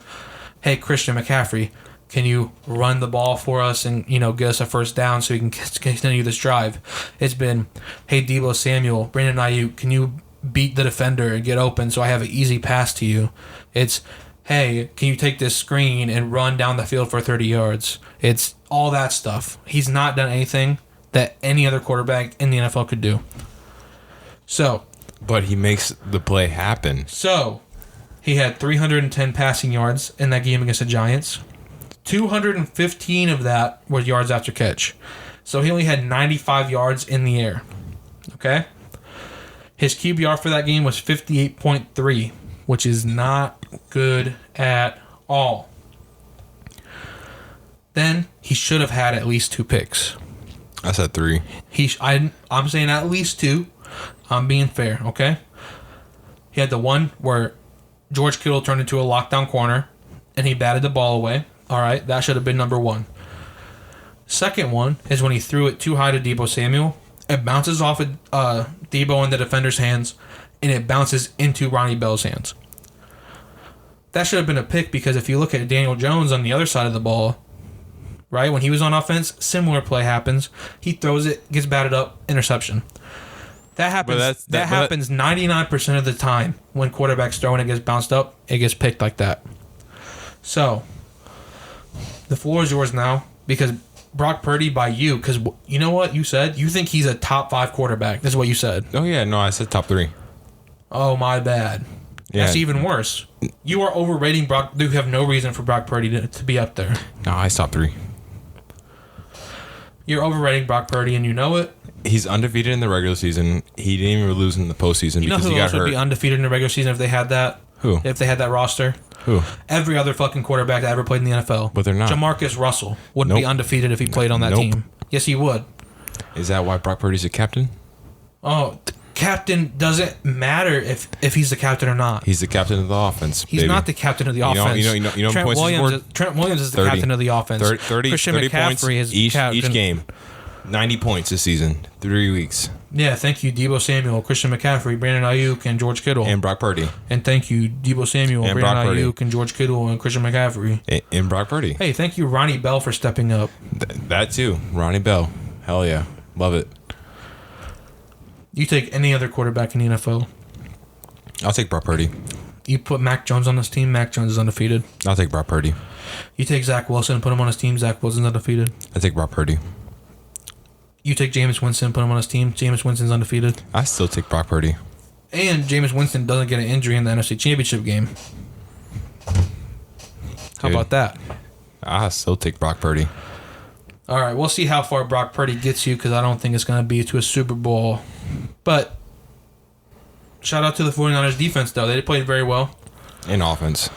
Speaker 1: hey, Christian McCaffrey, can you run the ball for us and, get us a first down so we can continue this drive? It's been, hey, Deebo Samuel, Brandon Ayuk, can you beat the defender and get open so I have an easy pass to you? It's, hey, can you take this screen and run down the field for 30 yards? It's all that stuff. He's not done anything that any other quarterback in the NFL could do.
Speaker 2: But he makes the play happen.
Speaker 1: So, he had 310 passing yards in that game against the Giants. 215 of that were yards after catch. So, he only had 95 yards in the air. Okay? His QBR for that game was 58.3, which is not good at all. Then he should have had at least 2 picks.
Speaker 2: I said 3.
Speaker 1: I'm saying at least 2. I'm being fair, okay? He had the one where George Kittle turned into a lockdown corner and he batted the ball away. All right, that should have been number 1. Second one is when he threw it too high to Deebo Samuel. It bounces off of Deebo in the defender's hands, and it bounces into Ronnie Bell's hands. That should have been a pick because if you look at Daniel Jones on the other side of the ball, right, when he was on offense, similar play happens. He throws it, gets batted up, interception. That happens. That happens 99% of the time when quarterbacks throw and it gets bounced up, it gets picked like that. So, the floor is yours now because Brock Purdy by you, because you know what you said? You think he's a top 5 quarterback. That's what you said.
Speaker 2: Oh, yeah. No, I said top 3.
Speaker 1: Oh, my bad. Yeah. That's even worse. You are overrating Brock. You have no reason for Brock Purdy to be up there.
Speaker 2: No, I top 3.
Speaker 1: You're overrating Brock Purdy, and you know it.
Speaker 2: He's undefeated in the regular season. He didn't even lose in the postseason because he got hurt. You know who else would be
Speaker 1: undefeated in the regular season if they had that?
Speaker 2: Who?
Speaker 1: If they had that roster?
Speaker 2: Who?
Speaker 1: Every other fucking quarterback that ever played in the NFL.
Speaker 2: But they're not.
Speaker 1: Jamarcus Russell wouldn't be undefeated if he played on that team. Yes, he would.
Speaker 2: Is that why Brock Purdy's a captain?
Speaker 1: Oh, the captain doesn't matter if he's the captain or not.
Speaker 2: He's the captain of the offense.
Speaker 1: He's not the captain of the offense.
Speaker 2: You know Trent
Speaker 1: Williams is the captain of the offense.
Speaker 2: 30 points is each game. 90 points this season. 3 weeks.
Speaker 1: Yeah, thank you, Deebo Samuel, Christian McCaffrey, Brandon Ayuk, and George Kittle.
Speaker 2: And Brock Purdy.
Speaker 1: And thank you, Deebo Samuel, and Brandon Ayuk, and George Kittle, and Christian McCaffrey.
Speaker 2: And Brock Purdy.
Speaker 1: Hey, thank you, Ronnie Bell, for stepping up.
Speaker 2: That too. Ronnie Bell. Hell yeah. Love it.
Speaker 1: You take any other quarterback in the NFL.
Speaker 2: I'll take Brock Purdy.
Speaker 1: You put Mac Jones on this team, Mac Jones is undefeated.
Speaker 2: I'll take Brock Purdy.
Speaker 1: You take Zach Wilson and put him on his team, Zach Wilson's undefeated.
Speaker 2: I take Brock Purdy.
Speaker 1: You take Jameis Winston, put him on his team. Jameis Winston's undefeated.
Speaker 2: I still take Brock Purdy.
Speaker 1: And Jameis Winston doesn't get an injury in the NFC Championship game. How about that?
Speaker 2: I still take Brock Purdy.
Speaker 1: All right, we'll see how far Brock Purdy gets you because I don't think it's going to be to a Super Bowl. But shout out to the 49ers defense, though. They played very well.
Speaker 2: In offense.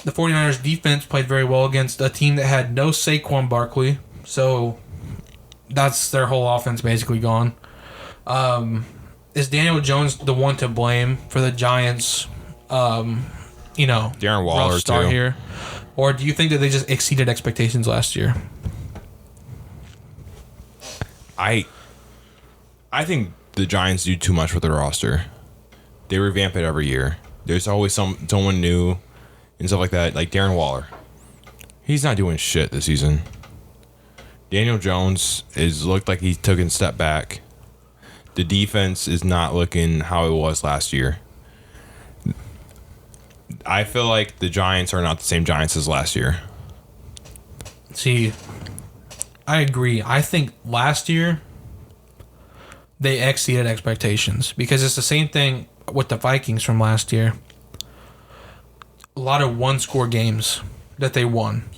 Speaker 1: The 49ers defense played very well against a team that had no Saquon Barkley. So that's their whole offense basically gone. Is Daniel Jones the one to blame for the Giants?
Speaker 2: Darren Waller
Speaker 1: rough start
Speaker 2: too.
Speaker 1: Here, or do you think that they just exceeded expectations last year?
Speaker 2: I think the Giants do too much with their roster. They revamp it every year. There's always someone new and stuff like that. Like Darren Waller, he's not doing shit this season. Daniel Jones looked like he took a step back. The defense is not looking how it was last year. I feel like the Giants are not the same Giants as last year.
Speaker 1: See, I agree. I think last year they exceeded expectations because it's the same thing with the Vikings from last year. A lot of one-score games that they won.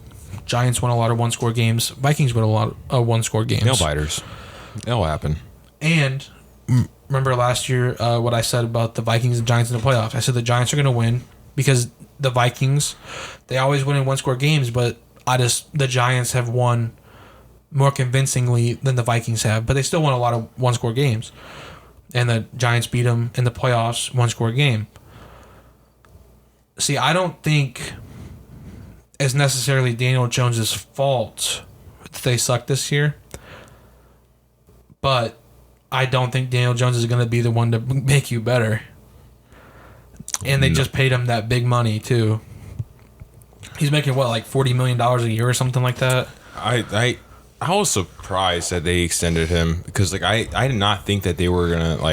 Speaker 1: Giants won a lot of one-score games. Vikings won a lot of one-score games.
Speaker 2: Nail biters. It'll happen.
Speaker 1: And remember last year what I said about the Vikings and Giants in the playoffs? I said the Giants are going to win because the Vikings, they always win in one-score games, but the Giants have won more convincingly than the Vikings have. But they still won a lot of one-score games. And the Giants beat them in the playoffs, one-score game. See, I don't think it's necessarily Daniel Jones' fault that they suck this year. But I don't think Daniel Jones is going to be the one to make you better. And they just paid him that big money, too. He's making, like $40 million a year or something like that?
Speaker 2: I was surprised that they extended him because, I did not think that they were going to,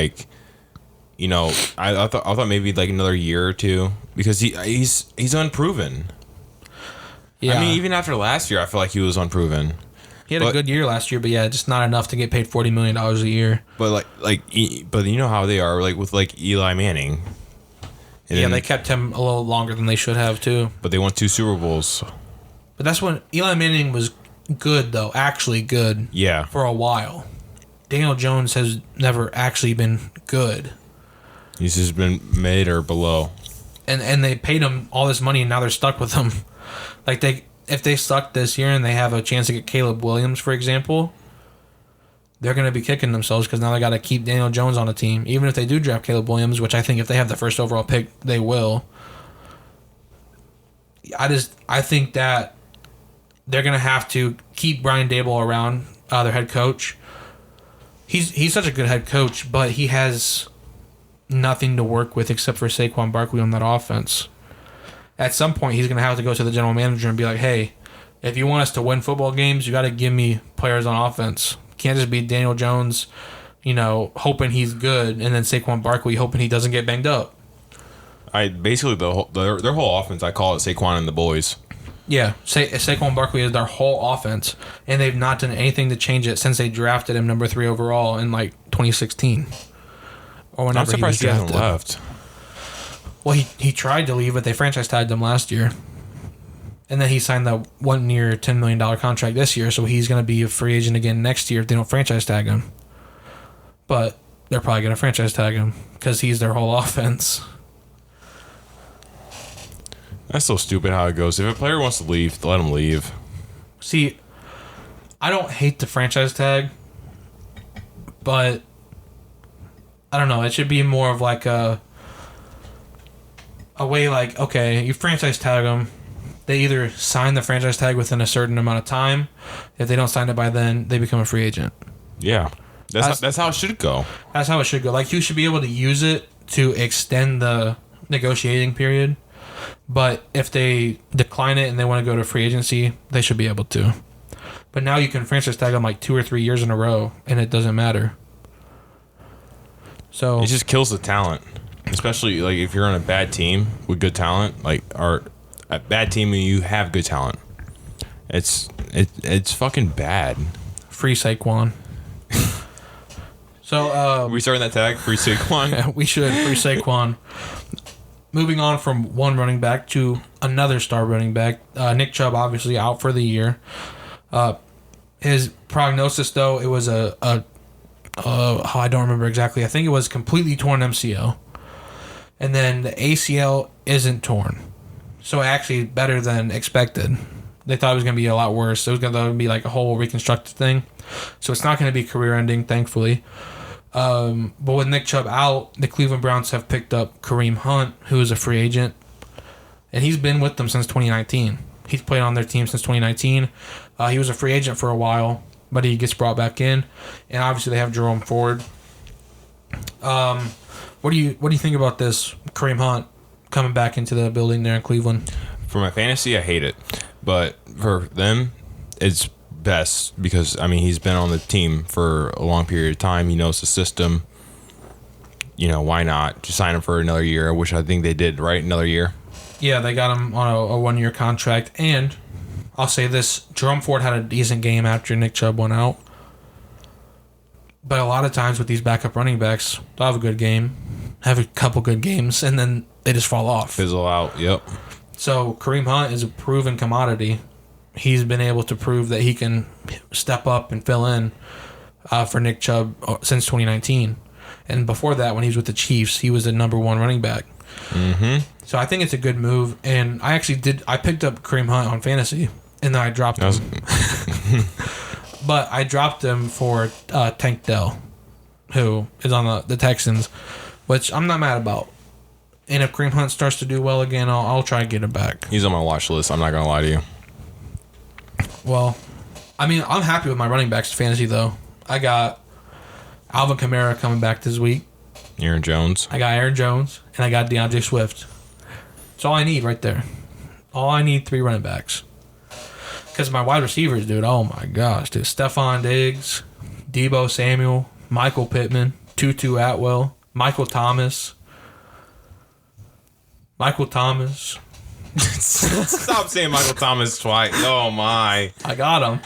Speaker 2: I thought maybe, another year or two because he's unproven. Yeah. I mean, even after last year, I feel like he was unproven.
Speaker 1: He had a good year last year, but yeah, just not enough to get paid $40 million a year.
Speaker 2: But but you know how they are, with Eli Manning.
Speaker 1: And they kept him a little longer than they should have too.
Speaker 2: But they won 2 Super Bowls.
Speaker 1: But that's when Eli Manning was good, though, actually good.
Speaker 2: Yeah.
Speaker 1: For a while. Daniel Jones has never actually been good.
Speaker 2: He's just been mid or below.
Speaker 1: And they paid him all this money, and now they're stuck with him. If they suck this year and they have a chance to get Caleb Williams, for example, they're going to be kicking themselves because now they got to keep Daniel Jones on the team. Even if they do draft Caleb Williams, which I think if they have the first overall pick, they will. I think that they're going to have to keep Brian Daboll around, their head coach. He's such a good head coach, but he has nothing to work with except for Saquon Barkley on that offense. At some point, he's going to have to go to the general manager and be like, hey, if you want us to win football games, you got to give me players on offense. Can't just be Daniel Jones, hoping he's good, and then Saquon Barkley hoping he doesn't get banged up.
Speaker 2: Basically their whole offense, I call it Saquon and the boys.
Speaker 1: Yeah, Saquon Barkley is their whole offense, and they've not done anything to change it since they drafted him number 3 overall in 2016. Or whenever
Speaker 2: I'm surprised he hasn't left.
Speaker 1: Well, he tried to leave, but they franchise tagged him last year. And then he signed the 1-year, $10 million contract this year, so he's going to be a free agent again next year if they don't franchise tag him. But they're probably going to franchise tag him because he's their whole offense.
Speaker 2: That's so stupid how it goes. If a player wants to leave, let him leave.
Speaker 1: See, I don't hate the franchise tag, but I don't know. It should be more of like a way like, okay, you franchise tag them. They either sign the franchise tag within a certain amount of time. If they don't sign it by then, they become a free agent.
Speaker 2: Yeah. That's how it should go.
Speaker 1: That's how it should go. Like, you should be able to use it to extend the negotiating period. But if they decline it and they want to go to free agency, they should be able to. But now you can franchise tag them like 2 or 3 years in a row, and it doesn't matter. So
Speaker 2: it just kills the talent, especially like if you're on a bad team with good talent, or a bad team and you have good talent. It's fucking bad.
Speaker 1: Free Saquon. So
Speaker 2: we starting that tag, free Saquon.
Speaker 1: Yeah, we should free Saquon. Moving on from one running back to another star running back, Nick Chubb obviously out for the year. His prognosis, though, it was I don't remember exactly. I think it was completely torn MCL, and then the ACL isn't torn, so actually better than expected. They thought it was going to be a lot worse. It was going to be like a whole reconstructed thing, so it's not going to be career-ending, thankfully. But with Nick Chubb out, the Cleveland Browns have picked up Kareem Hunt, who is a free agent, and he's been with them since 2019. He's played on their team since 2019. He was a free agent for a while, but he gets brought back in, and obviously they have Jerome Ford. What do you think about this Kareem Hunt coming back into the building there in Cleveland?
Speaker 2: For my fantasy, I hate it, but for them, it's best because he's been on the team for a long period of time. He knows the system. Why not just sign him for another year, which I think they did, right? Another year. Yeah,
Speaker 1: they got him on a 1-year contract, and I'll say this: Jerome Ford had a decent game after Nick Chubb went out. But a lot of times with these backup running backs, they'll have a good game, have a couple good games, and then they just fall off.
Speaker 2: Fizzle out, yep.
Speaker 1: So Kareem Hunt is a proven commodity. He's been able to prove that he can step up and fill in for Nick Chubb since 2019. And before that, when he was with the Chiefs, he was the number 1 running back.
Speaker 2: Mm-hmm.
Speaker 1: So I think it's a good move. And I picked up Kareem Hunt on fantasy, and then I dropped him. But I dropped him for Tank Dell, who is on the Texans, which I'm not mad about. And if Kareem Hunt starts to do well again, I'll try to get him back.
Speaker 2: He's on my watch list. I'm not going to lie to you.
Speaker 1: Well, I'm happy with my running backs fantasy, though. I got Alvin Kamara coming back this week.
Speaker 2: Aaron Jones.
Speaker 1: I got Aaron Jones, and I got DeAndre Swift. That's all I need right there. All I need 3 running backs. Because my wide receivers, dude, oh my gosh, dude. Stephon Diggs, Deebo Samuel, Michael Pittman, Tutu Atwell, Michael Thomas.
Speaker 2: Stop saying Michael Thomas twice. Oh my!
Speaker 1: I got him.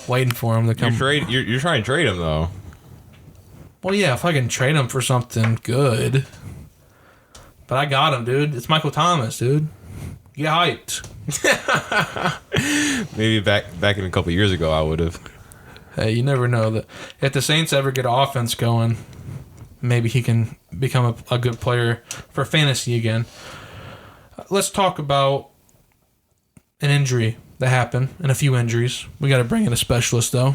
Speaker 1: Waiting for him to come.
Speaker 2: You're trying to trade him though.
Speaker 1: Well, yeah, if I can trade him for something good. But I got him, dude. It's Michael Thomas, dude. Get hyped.
Speaker 2: Maybe back in a couple years ago, I would have.
Speaker 1: Hey, you never know that if the Saints ever get an offense going, maybe he can become a good player for fantasy again. Let's talk about an injury that happened and a few injuries. We got to bring in a specialist, though.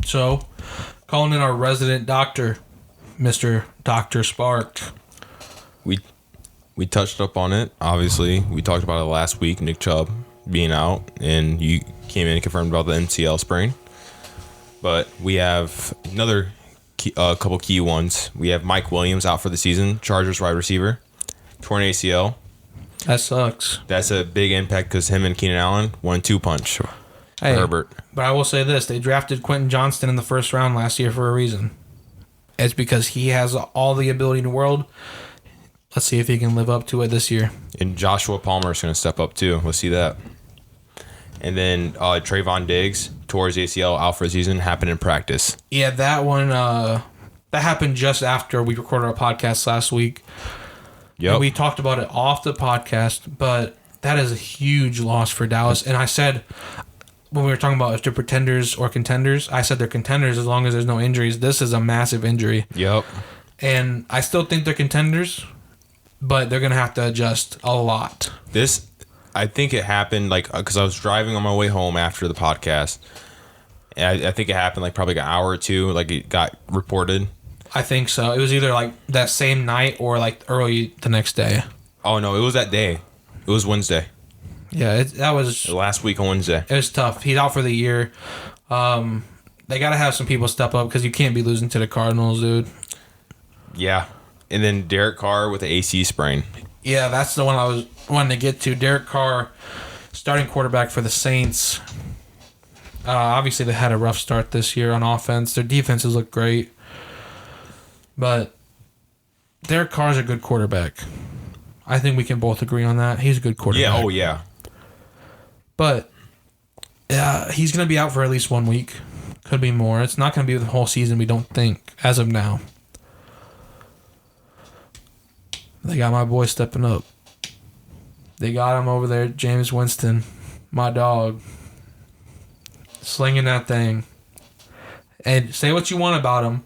Speaker 1: So, calling in our resident doctor, Mr. Dr. Spark.
Speaker 2: We touched up on it, obviously. We talked about it last week. Nick Chubb being out, and you came in and confirmed about the MCL sprain. But we have another couple key ones. We have Mike Williams out for the season, Chargers wide receiver, torn ACL.
Speaker 1: That sucks.
Speaker 2: That's a big impact because him and Keenan Allen 1-2 punch for Herbert.
Speaker 1: But I will say this. They drafted Quentin Johnston in the first round last year for a reason. It's because he has all the ability in the world. Let's see if he can live up to it this year.
Speaker 2: And Joshua Palmer is going to step up too. We'll see that. And then Trayvon Diggs tore his ACL out for the season. Happened in practice.
Speaker 1: Yeah, that one, that happened just after we recorded our podcast last week.
Speaker 2: Yep.
Speaker 1: And we talked about it off the podcast, but that is a huge loss for Dallas. And I said, when we were talking about if they're pretenders or contenders, I said they're contenders as long as there's no injuries. This is a massive injury.
Speaker 2: Yep.
Speaker 1: And I still think they're contenders, but they're going to have to adjust a lot.
Speaker 2: I think it happened because I was driving on my way home after the podcast. And I think it happened probably an hour or two, it got reported.
Speaker 1: I think so. It was either that same night or early the next day.
Speaker 2: Oh, no, it was that day. It was Wednesday.
Speaker 1: Yeah, that was...
Speaker 2: Last week on Wednesday.
Speaker 1: It was tough. He's out for the year. They got to have some people step up because you can't be losing to the Cardinals, dude.
Speaker 2: Yeah. And then Derek Carr with the AC sprain.
Speaker 1: Yeah, that's the one I was wanting to get to. Derek Carr, starting quarterback for the Saints. Obviously, they had a rough start this year on offense. Their defenses look great. But Derek Carr's a good quarterback. I think we can both agree on that. He's a good quarterback.
Speaker 2: Yeah, oh yeah.
Speaker 1: But he's going to be out for at least 1 week. Could be more. It's not going to be the whole season, we don't think, as of now. They got my boy stepping up. They got him over there, James Winston, my dog. Slinging that thing. And say what you want about him.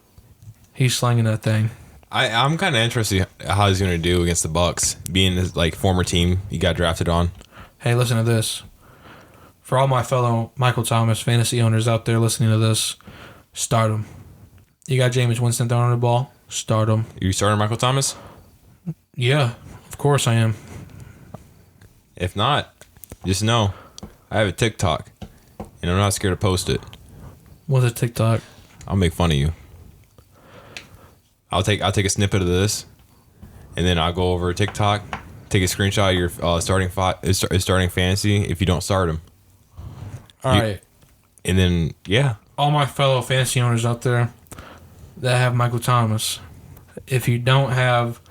Speaker 1: He's slinging that thing.
Speaker 2: I'm kind of interested how he's going to do against the Bucs, being his former team he got drafted on.
Speaker 1: Hey, listen to this. For all my fellow Michael Thomas fantasy owners out there listening to this, start him. You got James Winston throwing the ball, start him.
Speaker 2: You starting Michael Thomas?
Speaker 1: Yeah, of course I am.
Speaker 2: If not, just know I have a TikTok, and I'm not scared to post it.
Speaker 1: What's a TikTok?
Speaker 2: I'll make fun of you. I'll take a snippet of this, and then I'll go over TikTok, take a screenshot of your starting fantasy if you don't start him.
Speaker 1: All right.
Speaker 2: And then, yeah.
Speaker 1: All my fellow fantasy owners out there that have Michael Thomas, if you don't have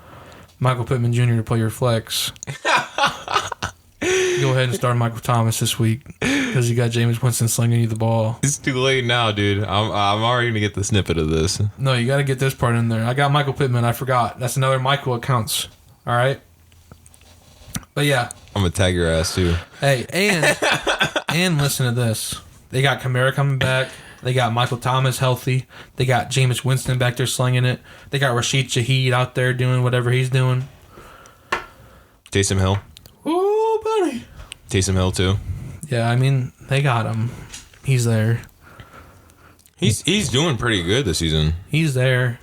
Speaker 1: Michael Pittman Jr. to play your flex, go ahead and start Michael Thomas this week because you got James Winston slinging you the ball.
Speaker 2: It's too late now, dude. I'm already going to get the snippet of this.
Speaker 1: No, you got to get this part in there. I got Michael Pittman. I forgot. That's another Michael accounts. All right? But, yeah.
Speaker 2: I'm going to tag your ass, too.
Speaker 1: Hey, and listen to this. They got Kamara coming back. They got Michael Thomas healthy. They got Jameis Winston back there slinging it. They got Rashid Shaheed out there doing whatever he's doing.
Speaker 2: Taysom Hill.
Speaker 1: Ooh, buddy.
Speaker 2: Taysom Hill, too.
Speaker 1: Yeah, I mean, they got him. He's there.
Speaker 2: He's doing pretty good this season.
Speaker 1: He's there.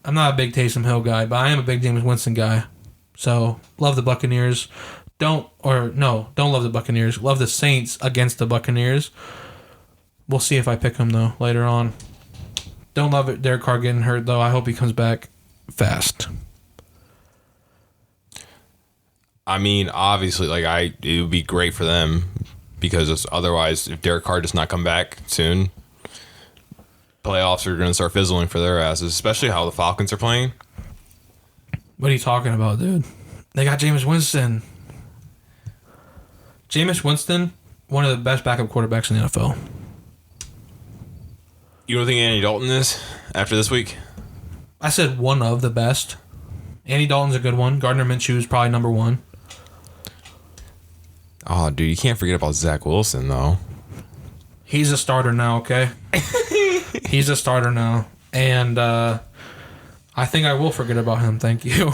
Speaker 1: I'm not a big Taysom Hill guy, but I am a big Jameis Winston guy. So, love the Buccaneers. Don't love the Buccaneers. Love the Saints against the Buccaneers. We'll see if I pick him, though, later on. Don't love it. Derek Carr getting hurt, though. I hope he comes back fast.
Speaker 2: I mean, obviously, it would be great for them because otherwise, if Derek Carr does not come back soon, playoffs are going to start fizzling for their asses, especially how the Falcons are playing.
Speaker 1: What are you talking about, dude? They got Jameis Winston. Jameis Winston, one of the best backup quarterbacks in the NFL.
Speaker 2: You don't think Andy Dalton is after this week?
Speaker 1: I said one of the best. Andy Dalton's a good one. Gardner Minshew is probably number one.
Speaker 2: Oh, dude, you can't forget about Zach Wilson, though.
Speaker 1: He's a starter now, okay? He's a starter now. And I think I will forget about him, thank you.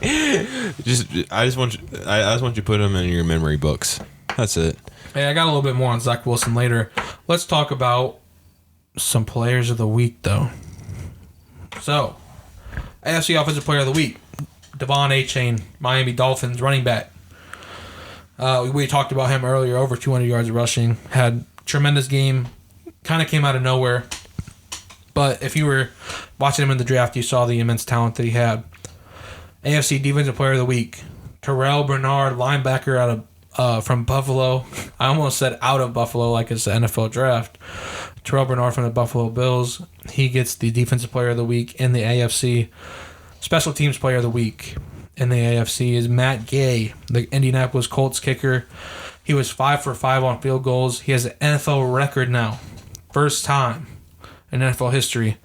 Speaker 2: I just want you to put him in your memory books. That's it.
Speaker 1: Hey, I got a little bit more on Zach Wilson later. Let's talk about some players of the week, though. So, AFC Offensive Player of the Week, Devon Achane, Miami Dolphins running back. We talked about him earlier. Over 200 yards rushing. Had tremendous game. Kind of came out of nowhere. But if you were watching him in the draft, you saw the immense talent that he had. AFC Defensive Player of the Week. Terrell Bernard, linebacker out of from Buffalo. I almost said out of Buffalo like it's the NFL draft. Terrell Bernard from the Buffalo Bills. He gets the Defensive Player of the Week in the AFC. Special Teams Player of the Week in the AFC is Matt Gay, the Indianapolis Colts kicker. He was 5 for 5 on field goals. He has an NFL record now. First time in NFL history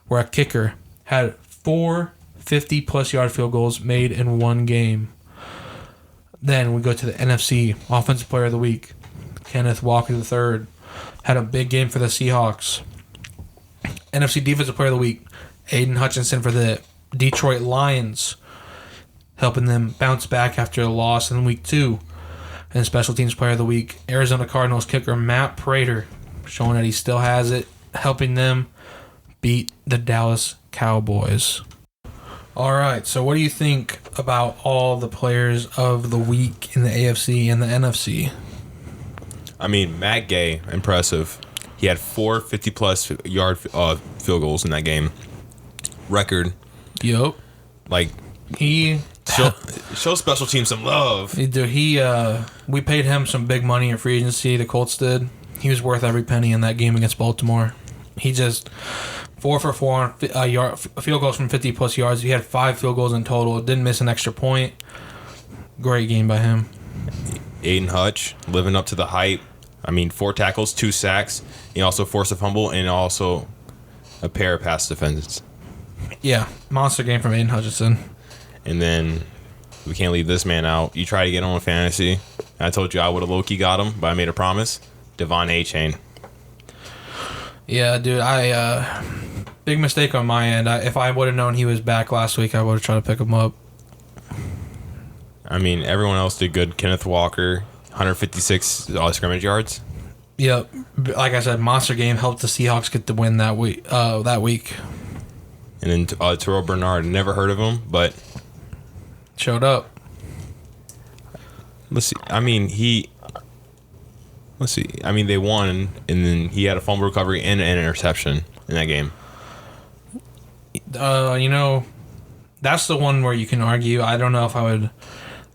Speaker 1: where a kicker had 4 50-plus yard field goals made in one game. Then we go to the NFC Offensive Player of the Week. Kenneth Walker III had a big game for the Seahawks. NFC Defensive Player of the Week. Aiden Hutchinson for the Detroit Lions, helping them bounce back after a loss in Week 2. And Special Teams Player of the Week. Arizona Cardinals kicker Matt Prater, showing that he still has it, helping them beat the Dallas Cowboys. All right, so what do you think about all the players of the week in the AFC and the NFC?
Speaker 2: I mean, Matt Gay, impressive. He had 4 50-plus yard field goals in that game. Record.
Speaker 1: Yep.
Speaker 2: Like,
Speaker 1: he
Speaker 2: show special teams some love.
Speaker 1: We paid him some big money in free agency. The Colts did. He was worth every penny in that game against Baltimore. He just 4 for 4 on field goals from 50-plus yards. He had 5 field goals in total. Didn't miss an extra point. Great game by him.
Speaker 2: Aiden Hutch living up to the hype. I mean, 4 tackles, 2 sacks. He also forced a fumble and also a pair of pass defenses.
Speaker 1: Yeah, monster game from Aiden Hutchinson.
Speaker 2: And then we can't leave this man out. You try to get him on fantasy. I told you I would have low-key got him, but I made a promise. Devon A-Chain.
Speaker 1: Yeah, dude, big mistake on my end. If I would have known he was back last week, I would have tried to pick him up.
Speaker 2: I mean, everyone else did good. Kenneth Walker, 156 scrimmage yards.
Speaker 1: Yep. Like I said, monster game, helped the Seahawks get the win that week.
Speaker 2: And then Terrell Bernard, never heard of him, but
Speaker 1: showed up.
Speaker 2: Let's see. I mean, they won, and then he had a fumble recovery and an interception in that game.
Speaker 1: That's the one where you can argue. I don't know if I would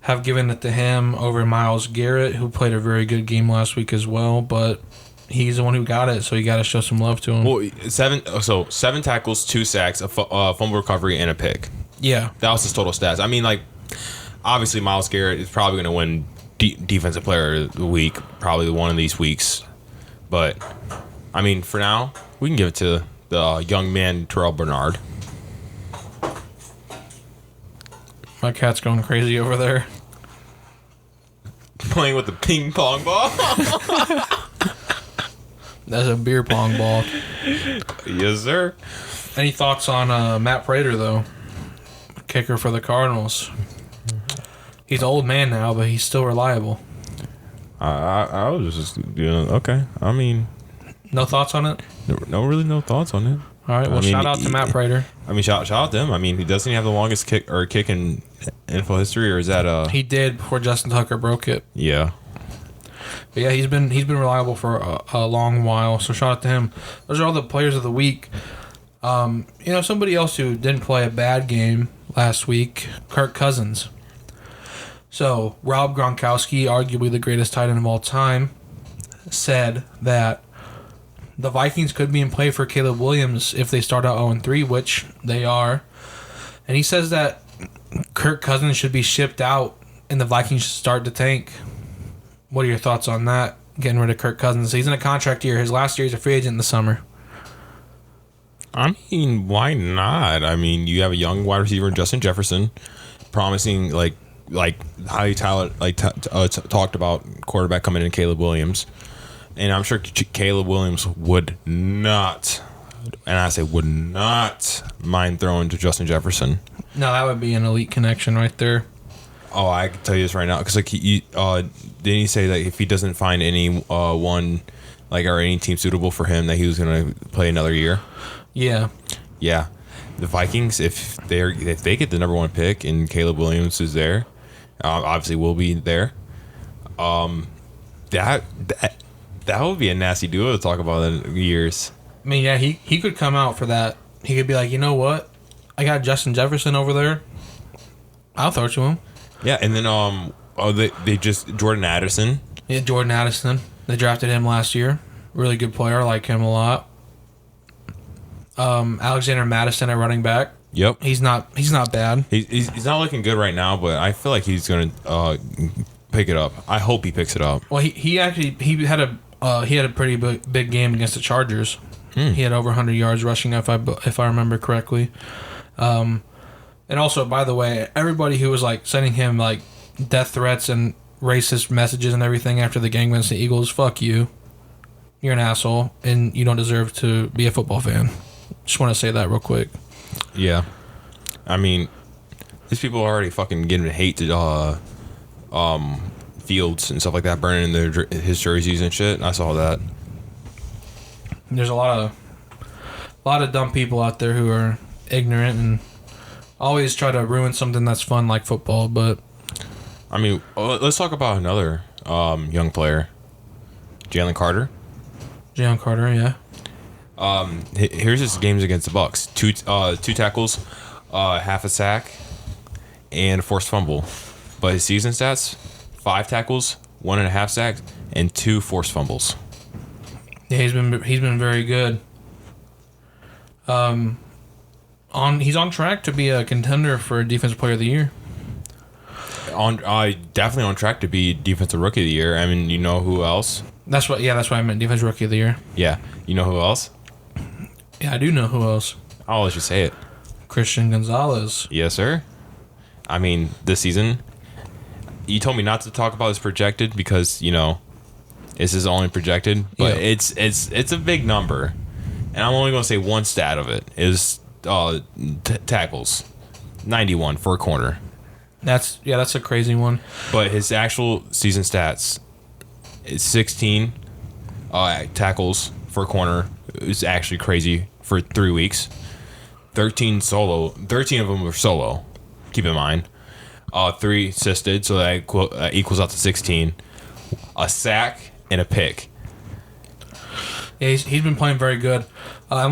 Speaker 1: have given it to him over Myles Garrett, who played a very good game last week as well, but he's the one who got it, so you got to show some love to him.
Speaker 2: Well, 7 tackles, 2 sacks, a fumble recovery, and a pick.
Speaker 1: Yeah.
Speaker 2: That was his total stats. I mean, like, obviously Myles Garrett is probably going to win Defensive Player of the Week, probably one of these weeks. But, I mean, for now, we can give it to the young man, Terrell Bernard.
Speaker 1: My cat's going crazy over there.
Speaker 2: Playing with the ping pong ball.
Speaker 1: That's a beer pong ball.
Speaker 2: Yes, sir.
Speaker 1: Any thoughts on Matt Prater, though? Kicker for the Cardinals. He's an old man now, but he's still reliable.
Speaker 2: I was just okay. I mean,
Speaker 1: no thoughts on it?
Speaker 2: No thoughts on it.
Speaker 1: All right. Well, shout out to Matt Prater.
Speaker 2: I mean, shout out to him. I mean, he doesn't have the longest kick in NFL history, or is that
Speaker 1: He did before Justin Tucker broke it.
Speaker 2: Yeah.
Speaker 1: But yeah, he's been reliable for a long while. So shout out to him. Those are all the players of the week. Somebody else who didn't play a bad game last week, Kirk Cousins. So Rob Gronkowski, arguably the greatest tight end of all time, said that the Vikings could be in play for Caleb Williams if they start out 0-3, which they are. And he says that Kirk Cousins should be shipped out and the Vikings should start to tank. What are your thoughts on that? Getting rid of Kirk Cousins. He's in a contract year. His last year, he's a free agent in the summer.
Speaker 2: I mean, why not? I mean, you have a young wide receiver, Justin Jefferson, promising like highly talented, talked about quarterback coming in, Caleb Williams. And I'm sure Caleb Williams would not, and I say would not, mind throwing to Justin Jefferson.
Speaker 1: No, that would be an elite connection right there.
Speaker 2: Oh, I can tell you this right now, because didn't he say that if he doesn't find any or any team suitable for him, that he was going to play another year?
Speaker 1: Yeah.
Speaker 2: Yeah. The Vikings, if they get the number 1 pick and Caleb Williams is there, obviously will be there. That would be a nasty duo to talk about in years.
Speaker 1: I mean, yeah, he could come out for that. He could be like, you know what? I got Justin Jefferson over there. I'll throw it to him.
Speaker 2: Yeah, and then they just Jordan Addison.
Speaker 1: Yeah, Jordan Addison. They drafted him last year. Really good player. I like him a lot. Alexander Madison at running back.
Speaker 2: Yep.
Speaker 1: He's not bad.
Speaker 2: He's not looking good right now, but I feel like he's gonna pick it up. I hope he picks it up.
Speaker 1: Well, he had a pretty big game against the Chargers. He had over 100 yards rushing, if I remember correctly. And also, by the way, everybody who was like sending him like death threats and racist messages and everything after the game against the Eagles, fuck you. You're an asshole, and you don't deserve to be a football fan. Just want to say that real quick.
Speaker 2: Yeah, I mean, these people are already fucking getting hate to Fields and stuff like that, burning his jerseys and shit. I saw that.
Speaker 1: There's a lot of dumb people out there who are ignorant and always try to ruin something that's fun like football. But
Speaker 2: I mean, let's talk about another young player, Jalen Carter.
Speaker 1: Jalen Carter, yeah.
Speaker 2: Here's his games against the Bucks: two tackles, half a sack, and a forced fumble. But his season stats: 5 tackles, 1.5 sacks, and 2 forced fumbles.
Speaker 1: Yeah, he's been very good. He's on track to be a contender for Defensive Player of the Year.
Speaker 2: Definitely on track to be Defensive Rookie of the Year. I mean, you know who else?
Speaker 1: That's what I meant. Defensive Rookie of the Year.
Speaker 2: Yeah, you know who else?
Speaker 1: Yeah, I do know who else.
Speaker 2: I'll let you say it.
Speaker 1: Christian Gonzalez.
Speaker 2: Yes, sir. I mean, this season, you told me not to talk about his projected because this is only projected, but yeah. It's a big number, and I'm only going to say one stat of it is tackles, 91 for a corner.
Speaker 1: That's a crazy one.
Speaker 2: But his actual season stats is 16 tackles for a corner. It's actually crazy for 3 weeks. 13 of them were solo. Keep in mind, 3 assisted, so that equals out to 16. A sack and a pick.
Speaker 1: Yeah, he's been playing very good. I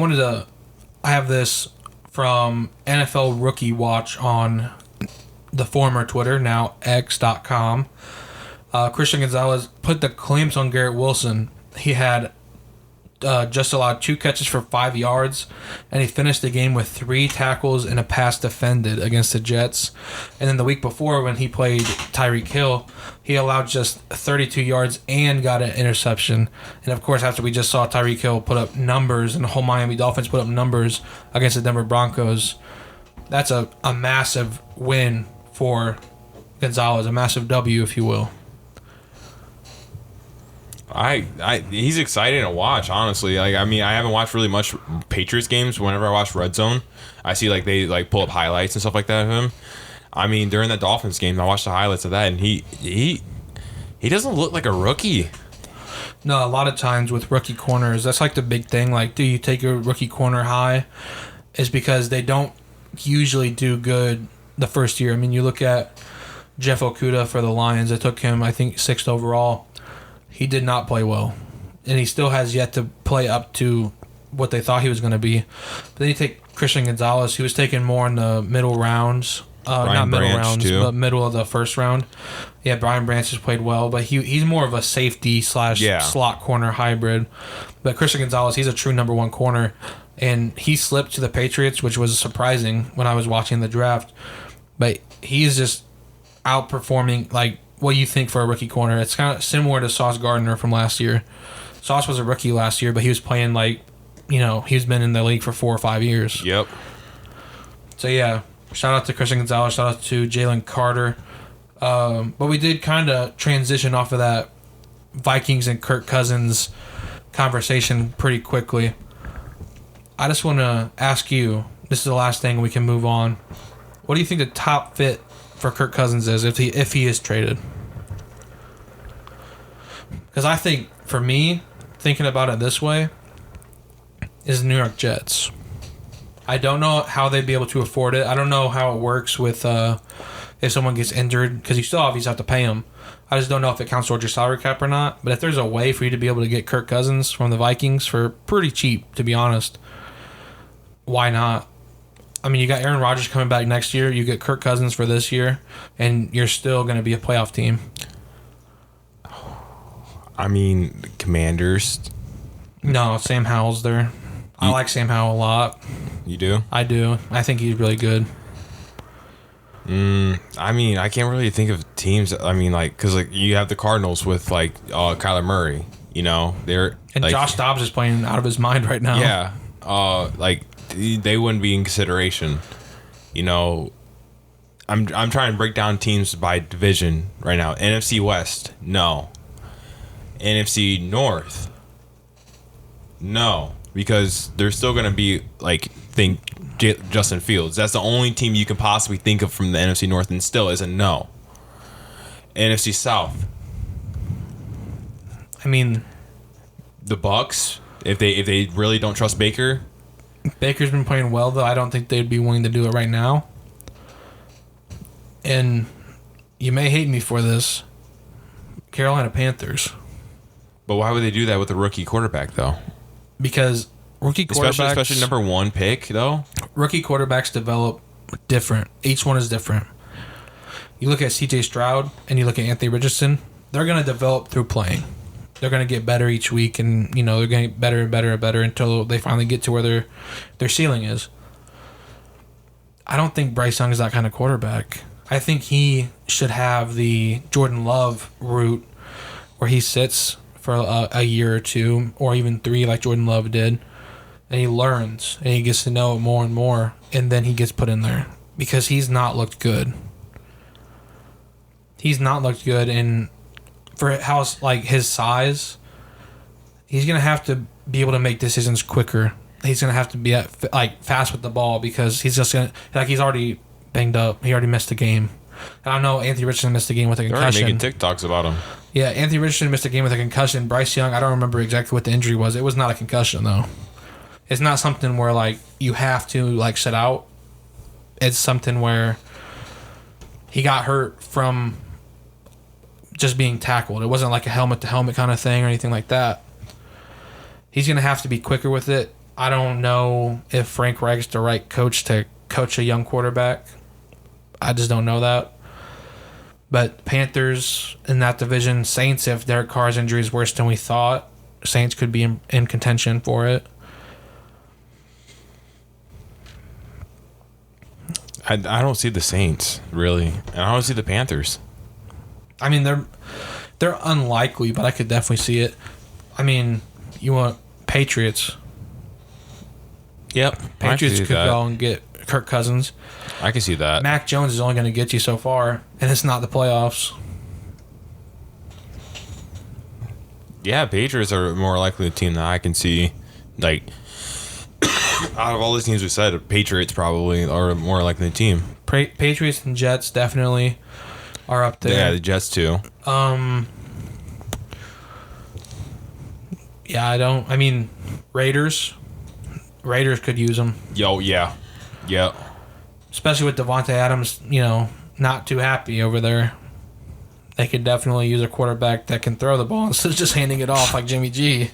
Speaker 1: have this from NFL Rookie Watch on the former Twitter, now X.com. Christian Gonzalez put the clamps on Garrett Wilson. He had just allowed 2 catches for 5 yards, and he finished the game with 3 tackles and a pass defended against the Jets. And then the week before, when he played Tyreek Hill, he allowed just 32 yards and got an interception. And of course, after we just saw Tyreek Hill put up numbers and the whole Miami Dolphins put up numbers against the Denver Broncos, that's a massive win for Gonzalez, a massive W, if you will.
Speaker 2: He's exciting to watch, honestly. I haven't watched really much Patriots games. Whenever I watch Red Zone, I see they pull up highlights and stuff like that of him. I mean, during that Dolphins game, I watched the highlights of that, and he doesn't look like a rookie.
Speaker 1: No, a lot of times with rookie corners, that's like the big thing. Like, do you take your rookie corner high? Is because they don't usually do good the first year. I mean, you look at Jeff Okudah for the Lions. I took him, I think, 6th overall. He did not play well, and he still has yet to play up to what they thought he was going to be. But then you take Christian Gonzalez, who was taken more in the middle rounds. Not middle rounds, too. But middle of the first round. Yeah, Brian Branch has played well, but he's more of a safety / slot corner hybrid. But Christian Gonzalez, he's a true number 1 corner, and he slipped to the Patriots, which was surprising when I was watching the draft. But he's just outperforming, like, what you think for a rookie corner. It's kind of similar to Sauce Gardner from last year. Sauce was a rookie last year, but he was playing he's been in the league for 4 or 5 years.
Speaker 2: Yep.
Speaker 1: So, yeah, shout out to Christian Gonzalez, shout out to Jalen Carter. But we did kind of transition off of that Vikings and Kirk Cousins conversation pretty quickly. I just want to ask you, this is the last thing, we can move on. What do you think the top fit for Kirk Cousins is if he is traded? Because I think, for me, thinking about it this way, is the New York Jets. I don't know how they'd be able to afford it. I don't know how it works with if someone gets injured, because you still obviously have to pay them. I just don't know if it counts towards your salary cap or not. But if there's a way for you to be able to get Kirk Cousins from the Vikings for pretty cheap, to be honest, why not? I mean, you got Aaron Rodgers coming back next year. You get Kirk Cousins for this year, and you're still going to be a playoff team.
Speaker 2: I mean, the Commanders.
Speaker 1: No, Sam Howell's there. I like Sam Howell a lot.
Speaker 2: You do?
Speaker 1: I do. I think he's really good.
Speaker 2: I mean, I can't really think of teams. I mean, like, because like you have the Cardinals with like Kyler Murray. You know, they're
Speaker 1: and
Speaker 2: like,
Speaker 1: Josh Dobbs is playing out of his mind right now.
Speaker 2: Yeah. Like they wouldn't be in consideration. You know, I'm trying to break down teams by division right now. NFC West, no. NFC North, no, because they're still gonna be like Justin Fields. That's the only team you can possibly think of from the NFC North, and still is a no. NFC South.
Speaker 1: I mean,
Speaker 2: the Bucks. If they really don't trust Baker.
Speaker 1: Baker's been playing well, though. I don't think they'd be willing to do it right now. And you may hate me for this, Carolina Panthers.
Speaker 2: But why would they do that with a rookie quarterback, though?
Speaker 1: Because rookie quarterbacks...
Speaker 2: Especially number one pick, though?
Speaker 1: Rookie quarterbacks develop different. Each one is different. You look at C.J. Stroud and you look at Anthony Richardson, they're going to develop through playing. They're going to get better each week, and you know they're going to get better and better and better until they finally get to where their ceiling is. I don't think Bryce Young is that kind of quarterback. I think he should have the Jordan Love route where he sits for a year or two, or even 3 like Jordan Love did, and he learns, and he gets to know it more and more, and then he gets put in there. Because he's not looked good. He's not looked good, and for how like his size, he's going to have to be able to make decisions quicker. He's going to have to be fast with the ball, because he's just going to, he's already banged up. He already missed a game. And I know Anthony Richardson missed a game with a concussion.
Speaker 2: They're already making TikToks about him.
Speaker 1: Yeah, Anthony Richardson missed a game with a concussion. Bryce Young, I don't remember exactly what the injury was. It was not a concussion, though. It's not something where, like, you have to, like, sit out. It's something where he got hurt from just being tackled. It wasn't like a helmet-to-helmet kind of thing or anything like that. He's going to have to be quicker with it. I don't know if Frank Reich's the right coach to coach a young quarterback. I just don't know that. But Panthers in that division, Saints, if Derek Carr's injury is worse than we thought, Saints could be in contention for it.
Speaker 2: I don't see the Saints, really. And I don't see the Panthers.
Speaker 1: I mean, they're unlikely, but I could definitely see it. I mean, you want Patriots.
Speaker 2: Yep.
Speaker 1: Patriots could go and get Kirk Cousins.
Speaker 2: I can see that.
Speaker 1: Mac Jones is only going to get you so far, and it's not the playoffs.
Speaker 2: Yeah, Patriots are more likely the team that I can see. Like, out of all the teams we said, Patriots probably are more likely the team.
Speaker 1: Patriots and Jets definitely are up there.
Speaker 2: Yeah, the Jets too.
Speaker 1: Yeah, I mean, Raiders could use them.
Speaker 2: Yeah.
Speaker 1: Especially with Devontae Adams, not too happy over there. They could definitely use a quarterback that can throw the ball instead of just handing it off like Jimmy G.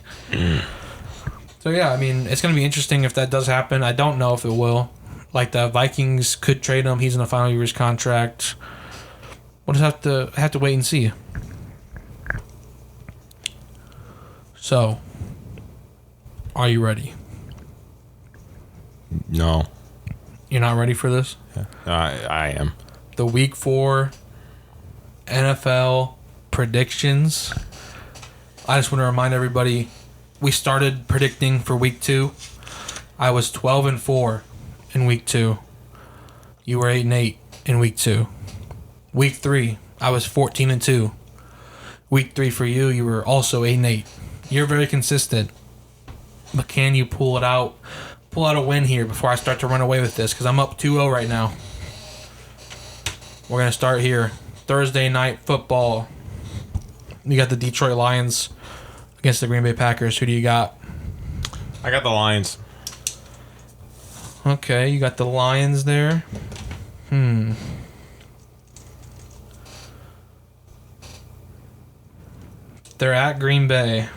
Speaker 1: So, yeah, I mean, it's going to be interesting if that does happen. I don't know if it will. Like, the Vikings could trade him. He's in the final year of his contract. We'll just have to wait and see. So, are you ready?
Speaker 2: No.
Speaker 1: You're not ready for this?
Speaker 2: Yeah. I am.
Speaker 1: The Week 4 NFL predictions. I just want to remind everybody, we started predicting for Week 2. I was 12-4 in Week 2. You were 8-8 in Week 2. Week 3, I was 14-2. Week 3 for you, you were also 8-8. You're very consistent. But can you pull it out? Pull out a win here before I start to run away with this, because I'm up 2-0 right now. We're going to start here. Thursday night football. You got the Detroit Lions against the Green Bay Packers. Who do you got?
Speaker 2: I got the Lions.
Speaker 1: Okay, you got the Lions there. They're at Green Bay.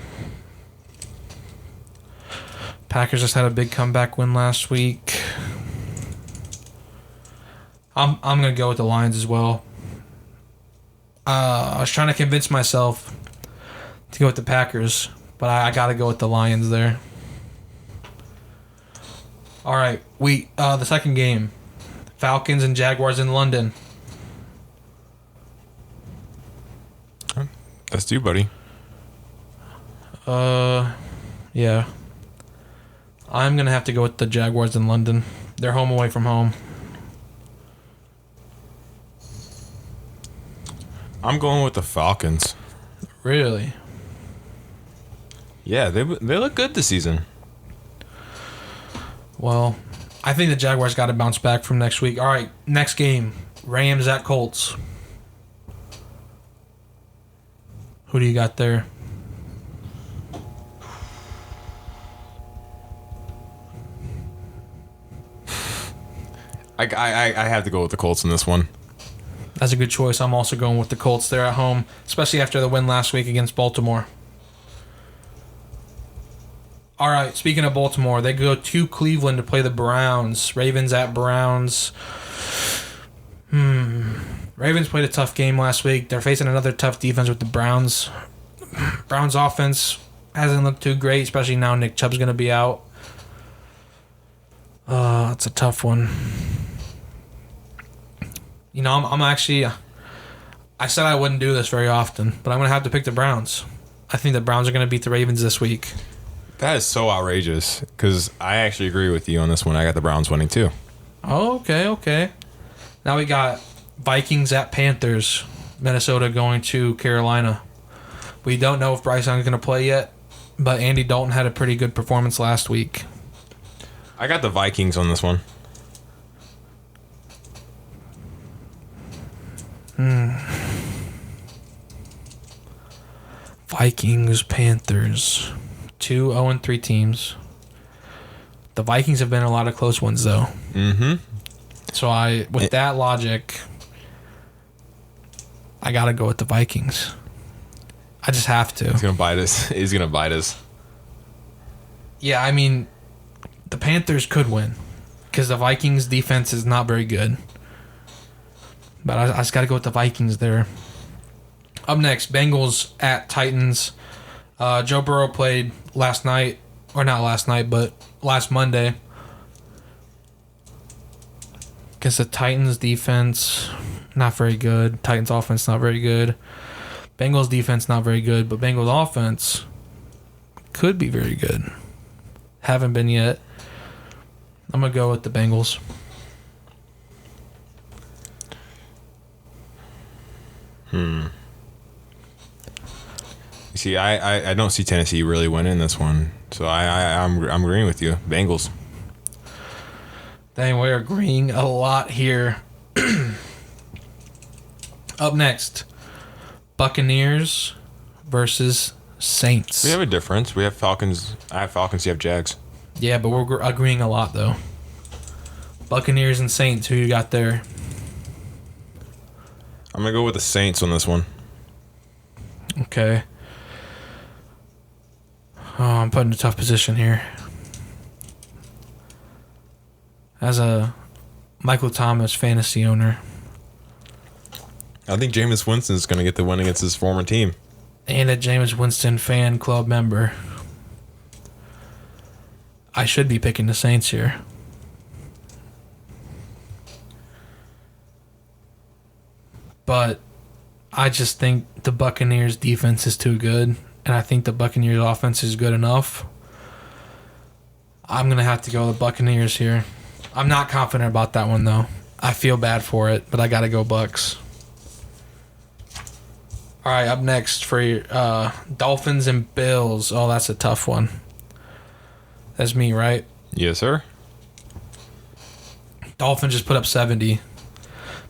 Speaker 1: Packers just had a big comeback win last week. I'm going to go with the Lions as well. I was trying to convince myself to go with the Packers, but I got to go with the Lions there. All right, the second game, Falcons and Jaguars in London.
Speaker 2: That's you, buddy.
Speaker 1: Yeah. I'm going to have to go with the Jaguars in London. They're home away from home.
Speaker 2: I'm going with the Falcons.
Speaker 1: Really?
Speaker 2: Yeah, they look good this season.
Speaker 1: Well, I think the Jaguars got to bounce back from next week. All right, next game, Rams at Colts. Who do you got there?
Speaker 2: I have to go with the Colts in this one.
Speaker 1: That's a good choice. I'm also going with the Colts. They're at home, especially after the win last week against Baltimore. All right, speaking of Baltimore, they go to Cleveland to play the Browns. Ravens at Browns. Ravens played a tough game last week. They're facing another tough defense with the Browns. Browns offense hasn't looked too great, especially now Nick Chubb's going to be out. It's a tough one. You know, I'm actually... I said I wouldn't do this very often, but I'm going to have to pick the Browns. I think the Browns are going to beat the Ravens this week.
Speaker 2: That is so outrageous, because I actually agree with you on this one. I got the Browns winning, too.
Speaker 1: Oh, okay. Now we got Vikings at Panthers. Minnesota going to Carolina. We don't know if Bryce Young's going to play yet, but Andy Dalton had a pretty good performance last week.
Speaker 2: I got the Vikings on this one.
Speaker 1: Vikings, Panthers. 2 0-3 teams. The Vikings have been a lot of close ones, though.
Speaker 2: Mm-hmm.
Speaker 1: So with that logic, I got to go with the Vikings. I just have to.
Speaker 2: He's going to bite us. He's going to bite us.
Speaker 1: Yeah, I mean, the Panthers could win because the Vikings' defense is not very good. But I just got to go with the Vikings there. Up next, Bengals at Titans. Joe Burrow played last night, or not last night, but last Monday. Against the Titans' defense, not very good. Titans' offense, not very good. Bengals' defense, not very good. But Bengals' offense could be very good. Haven't been yet. I'm going to go with the Bengals.
Speaker 2: You see, I don't see Tennessee really winning this one, so I'm agreeing with you. Bengals.
Speaker 1: Dang, we're agreeing a lot here. Up next, Buccaneers versus Saints.
Speaker 2: We have a difference. We have Falcons. I have Falcons. You have Jags.
Speaker 1: Yeah, but we're agreeing a lot though. Buccaneers and Saints. Who you got there?
Speaker 2: I'm gonna go with the Saints on this one.
Speaker 1: Okay. Oh, I'm put in a tough position here. As a Michael Thomas fantasy owner.
Speaker 2: I think Jameis Winston is gonna get the win against his former team.
Speaker 1: And a Jameis Winston fan club member. I should be picking the Saints here. But I just think the Buccaneers defense is too good. And I think the Buccaneers offense is good enough. I'm going to have to go with the Buccaneers here. I'm not confident about that one, though. I feel bad for it, but I got to go Bucs. All right, up next for Dolphins and Bills. Oh, that's a tough one. That's me, right?
Speaker 2: Yes, sir.
Speaker 1: Dolphins just put up 70.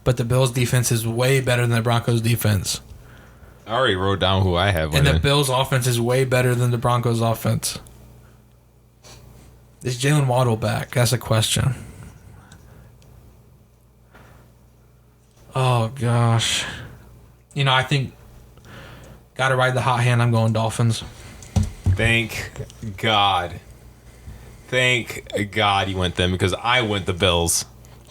Speaker 1: But the Bills' defense is way better than the Broncos' defense.
Speaker 2: I already wrote down who I have.
Speaker 1: And the Bills' offense is way better than the Broncos' offense. Is Jalen Waddle back? That's a question. Oh, gosh. You know, I think Got to ride the hot hand. I'm going Dolphins.
Speaker 2: Thank God. Thank God you went them because I went the Bills.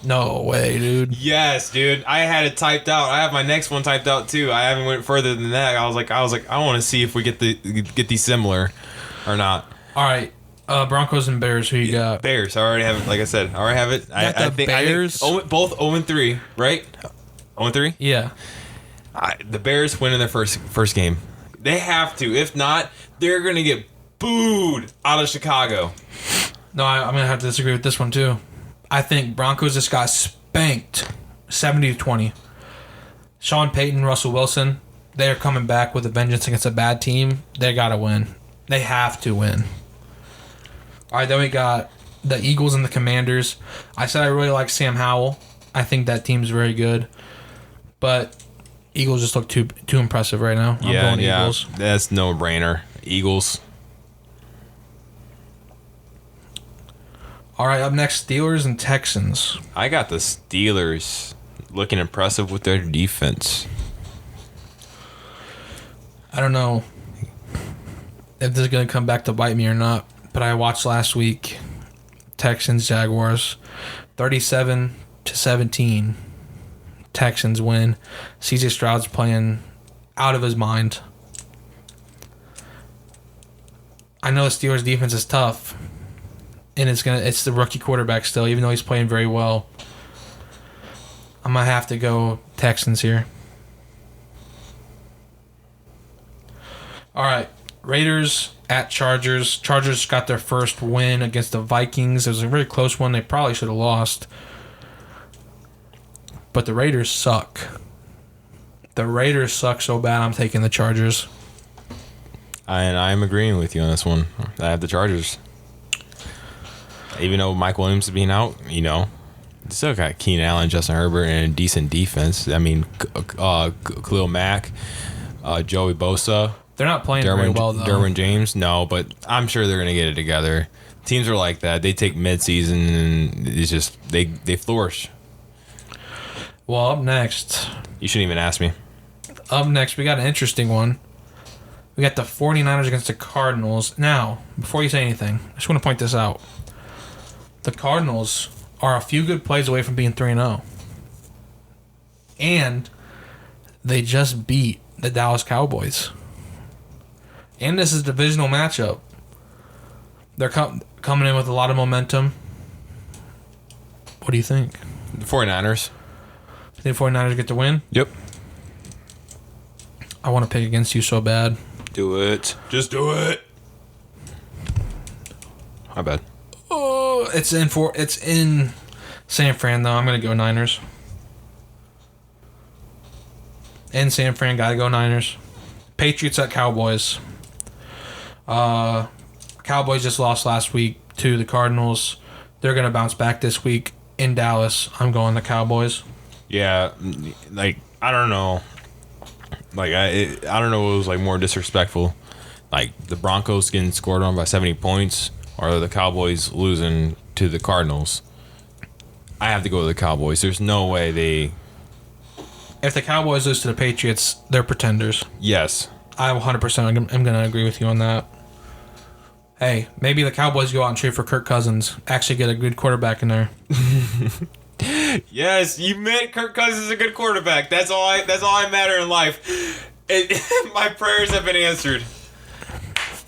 Speaker 1: No way, dude.
Speaker 2: Yes, dude. I had it typed out. I have my next one typed out too. I haven't went further than that. I was like, I want to see if we get these similar or not.
Speaker 1: All right. Broncos and Bears. Who you got?
Speaker 2: Bears. I already have it. Like I said, I already have it. I think
Speaker 1: Bears.
Speaker 2: Both 0-3, right? 0-3.
Speaker 1: Yeah.
Speaker 2: The Bears win in their first game. They have to. If not, they're gonna get booed out of Chicago.
Speaker 1: No, I'm gonna have to disagree with this one too. I think Broncos just got spanked 70-20. Sean Payton, Russell Wilson, they're coming back with a vengeance against a bad team. They got to win. They have to win. All right, then we got the Eagles and the Commanders. I said I really like Sam Howell. I think that team's very good. But Eagles just look too impressive right now. I'm going Eagles.
Speaker 2: That's no-brainer. Eagles.
Speaker 1: All right, up next, Steelers and Texans.
Speaker 2: I got the Steelers looking impressive with their defense.
Speaker 1: I don't know if this is going to come back to bite me or not, but I watched last week Texans Jaguars 37-17. Texans win. CJ Stroud's playing out of his mind. I know the Steelers defense is tough. And it's the rookie quarterback still, even though he's playing very well. I'm going to have to go Texans here. All right. Raiders at Chargers. Chargers got their first win against the Vikings. It was a very close one. They probably should have lost. But the Raiders suck. The Raiders suck so bad, I'm taking the Chargers.
Speaker 2: And I'm agreeing with you on this one. I have the Chargers. Even though Mike Williams is being out, still got Keenan Allen, Justin Herbert, and a decent defense. I mean, Khalil Mack, Joey Bosa.
Speaker 1: They're not playing very well, though.
Speaker 2: Derwin James, no, but I'm sure they're going to get it together. Teams are like that. They take midseason, and it's just, they flourish.
Speaker 1: Well, up next.
Speaker 2: You shouldn't even ask me.
Speaker 1: Up next, we got an interesting one. We got the 49ers against the Cardinals. Now, before you say anything, I just want to point this out. The Cardinals are a few good plays away from being 3-0. And they just beat the Dallas Cowboys. And this is a divisional matchup. They're coming in with a lot of momentum. What do you think?
Speaker 2: The 49ers.
Speaker 1: You think 49ers get the win?
Speaker 2: Yep.
Speaker 1: I want to pick against you so bad.
Speaker 2: Do it. Just do it. My bad.
Speaker 1: Oh, it's in San Fran though. I'm gonna go Niners. In San Fran, gotta go Niners. Patriots at Cowboys. Cowboys just lost last week to the Cardinals. They're gonna bounce back this week in Dallas. I'm going the Cowboys.
Speaker 2: Yeah, I don't know. I don't know what was more disrespectful. The Broncos getting scored on by 70 points or the Cowboys losing to the Cardinals. I have to go with the Cowboys. There's no way they...
Speaker 1: If the Cowboys lose to the Patriots, they're pretenders.
Speaker 2: Yes.
Speaker 1: I 100% am going to agree with you on that. Hey, maybe the Cowboys go out and trade for Kirk Cousins. Actually get a good quarterback in there.
Speaker 2: Yes, you meant Kirk Cousins is a good quarterback. That's all I matter in life. My prayers have been answered.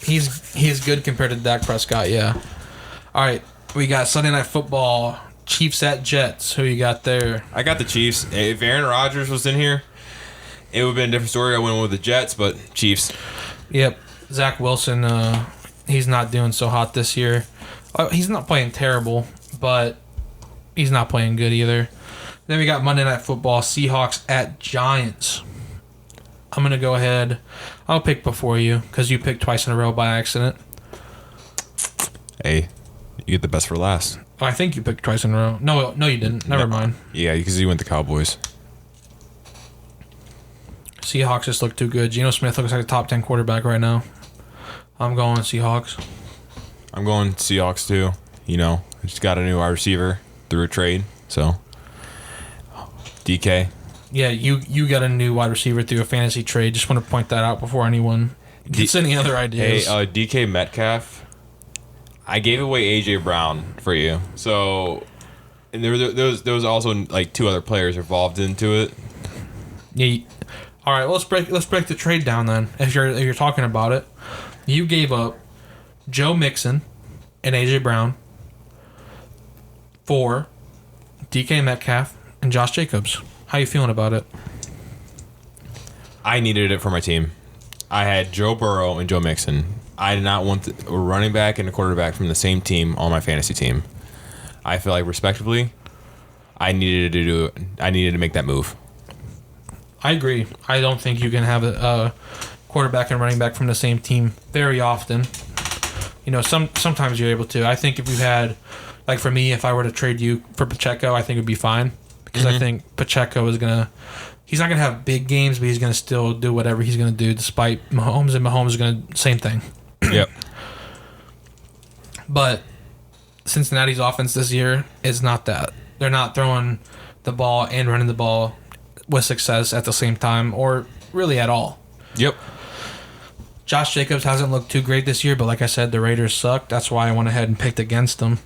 Speaker 1: He's good compared to Dak Prescott, yeah. All right, we got Sunday Night Football, Chiefs at Jets. Who you got there?
Speaker 2: I got the Chiefs. If Aaron Rodgers was in here, it would have been a different story. I went with the Jets, but Chiefs.
Speaker 1: Yep. Zach Wilson, he's not doing so hot this year. He's not playing terrible, but he's not playing good either. Then we got Monday Night Football, Seahawks at Giants. I'm going to go ahead. I'll pick before you because you picked twice in a row by accident.
Speaker 2: Hey, you get the best for last.
Speaker 1: I think you picked twice in a row. No, you didn't. Never mind.
Speaker 2: Yeah, because you went the Cowboys.
Speaker 1: Seahawks just look too good. Geno Smith looks like a top 10 quarterback right now. I'm going Seahawks.
Speaker 2: I'm going Seahawks too. Just got a new wide receiver through a trade. So, DK.
Speaker 1: Yeah, you got a new wide receiver through a fantasy trade. Just want to point that out before anyone gets any other ideas.
Speaker 2: Hey, DK Metcalf, I gave away AJ Brown for you. So, and there was also like 2 other players involved into it.
Speaker 1: Yeah. All right, let's break the trade down then. If you're talking about it, you gave up Joe Mixon and AJ Brown for DK Metcalf and Josh Jacobs. How you feeling about it?
Speaker 2: I needed it for my team. I had Joe Burrow and Joe Mixon. I did not want a running back and a quarterback from the same team on my fantasy team. I feel like, respectively, I needed to make that move.
Speaker 1: I agree. I don't think you can have a quarterback and running back from the same team very often. You know, sometimes you're able to. I think if you had, like for me, if I were to trade you for Pacheco, I think it would be fine. Because I think Pacheco is going to... He's not going to have big games, but he's going to still do whatever he's going to do despite Mahomes, and Mahomes is going to... Same thing.
Speaker 2: Yep.
Speaker 1: But Cincinnati's offense this year is not that. They're not throwing the ball and running the ball with success at the same time, or really at all.
Speaker 2: Yep.
Speaker 1: Josh Jacobs hasn't looked too great this year, but like I said, the Raiders suck. That's why I went ahead and picked against them.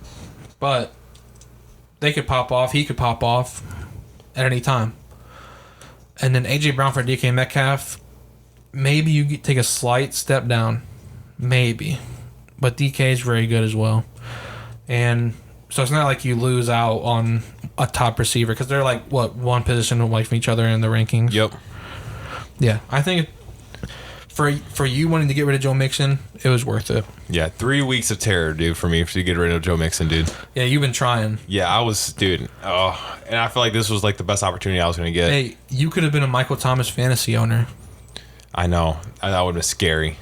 Speaker 1: But they could pop off. He could pop off at any time. And then A.J. Brown for DK Metcalf, maybe you take a slight step down. Maybe. But DK is very good as well. And so it's not like you lose out on a top receiver, because they're like, what, one position away from each other in the rankings?
Speaker 2: Yep.
Speaker 1: Yeah, I think for you wanting to get rid of Joe Mixon, it was worth it.
Speaker 2: Yeah, 3 weeks of terror, dude, for me to get rid of Joe Mixon, dude.
Speaker 1: Yeah, you've been trying.
Speaker 2: Yeah, I was, dude. Oh, and I feel like this was like the best opportunity I was going to get.
Speaker 1: Hey, you could have been a Michael Thomas fantasy owner.
Speaker 2: I know. That would have been scary.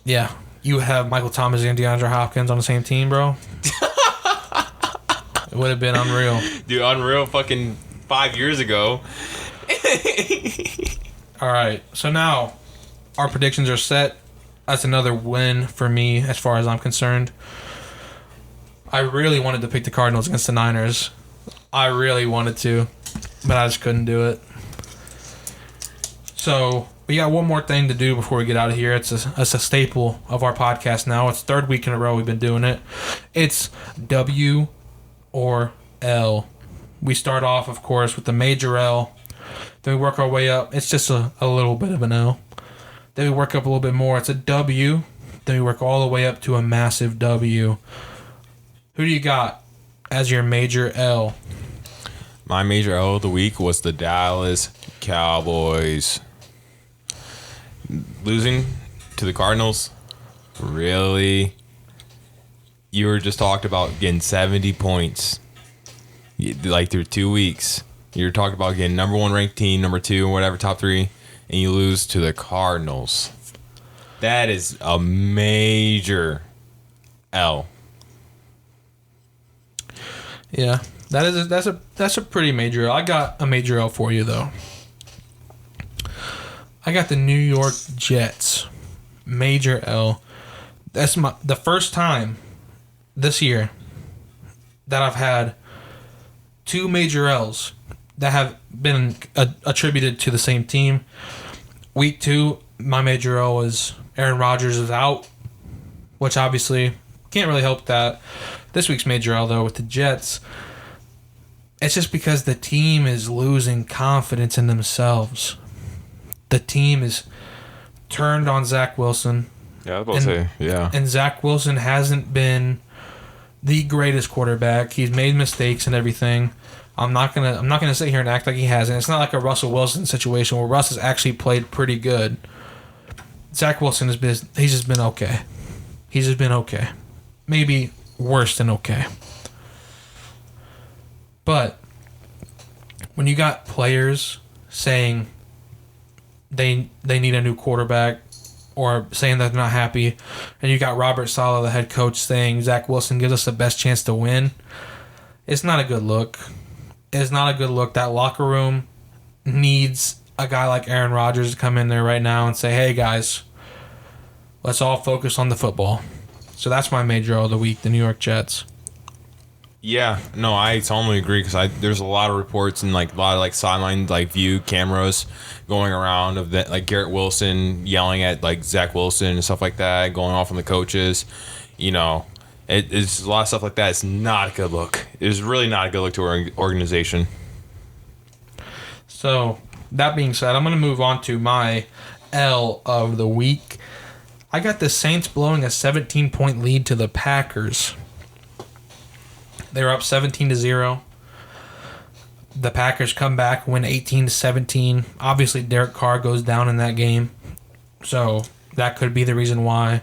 Speaker 1: Yeah, you have Michael Thomas and DeAndre Hopkins on the same team, bro. It would have been unreal.
Speaker 2: Dude, unreal fucking 5 years ago.
Speaker 1: All right, so now our predictions are set. That's another win for me as far as I'm concerned. I really wanted to pick the Cardinals against the Niners. I really wanted to, but I just couldn't do it. So we got one more thing to do before we get out of here. It's a staple of our podcast now. It's 3rd week in a row we've been doing it. It's W or L. We start off, of course, with the major L. Then we work our way up. It's just a little bit of an L. Then we work up a little bit more. It's a W. Then we work all the way up to a massive W. Who do you got as your major L?
Speaker 2: My major L of the week was the Dallas Cowboys. Losing to the Cardinals? Really? You were just talked about getting 70 points like through 2 weeks. You're talking about getting number 1 ranked team, number 2, whatever, top 3, and you lose to the Cardinals. That is a major L.
Speaker 1: Yeah, that's a pretty major L. I got a major L for you though. I got the New York Jets. Major L. That's the first time this year that I've had 2 major L's that have been attributed to the same team. Week 2, my major L was Aaron Rodgers is out, which obviously can't really help that. This week's major L, though, with the Jets, it's just because the team is losing confidence in themselves. The team is turned on Zach Wilson.
Speaker 2: Yeah, I was about to say, yeah.
Speaker 1: And Zach Wilson hasn't been the greatest quarterback. He's made mistakes and everything. I'm not gonna sit here and act like he hasn't. It's not like a Russell Wilson situation where Russ has actually played pretty good. Zach Wilson he's just been okay. He's just been okay. Maybe worse than okay. But when you got players saying they need a new quarterback, or saying that they're not happy, and you got Robert Saleh, the head coach, saying Zach Wilson gives us the best chance to win, it's not a good look. It's not a good look. That locker room needs a guy like Aaron Rodgers to come in there right now and say, hey, guys, let's all focus on the football. So that's my major L of the week, the New York Jets.
Speaker 2: Yeah, no, I totally agree because there's a lot of reports and like a lot of like sideline like view cameras going around of that, like Garrett Wilson yelling at like Zach Wilson and stuff like that, going off on the coaches. You know, it's a lot of stuff like that. It's not a good look. It's really not a good look to our organization.
Speaker 1: So that being said, I'm going to move on to my L of the week. I got the Saints blowing a 17-point lead to the Packers. They were up 17-0. The Packers come back, win 18-17. Obviously, Derek Carr goes down in that game, so that could be the reason why.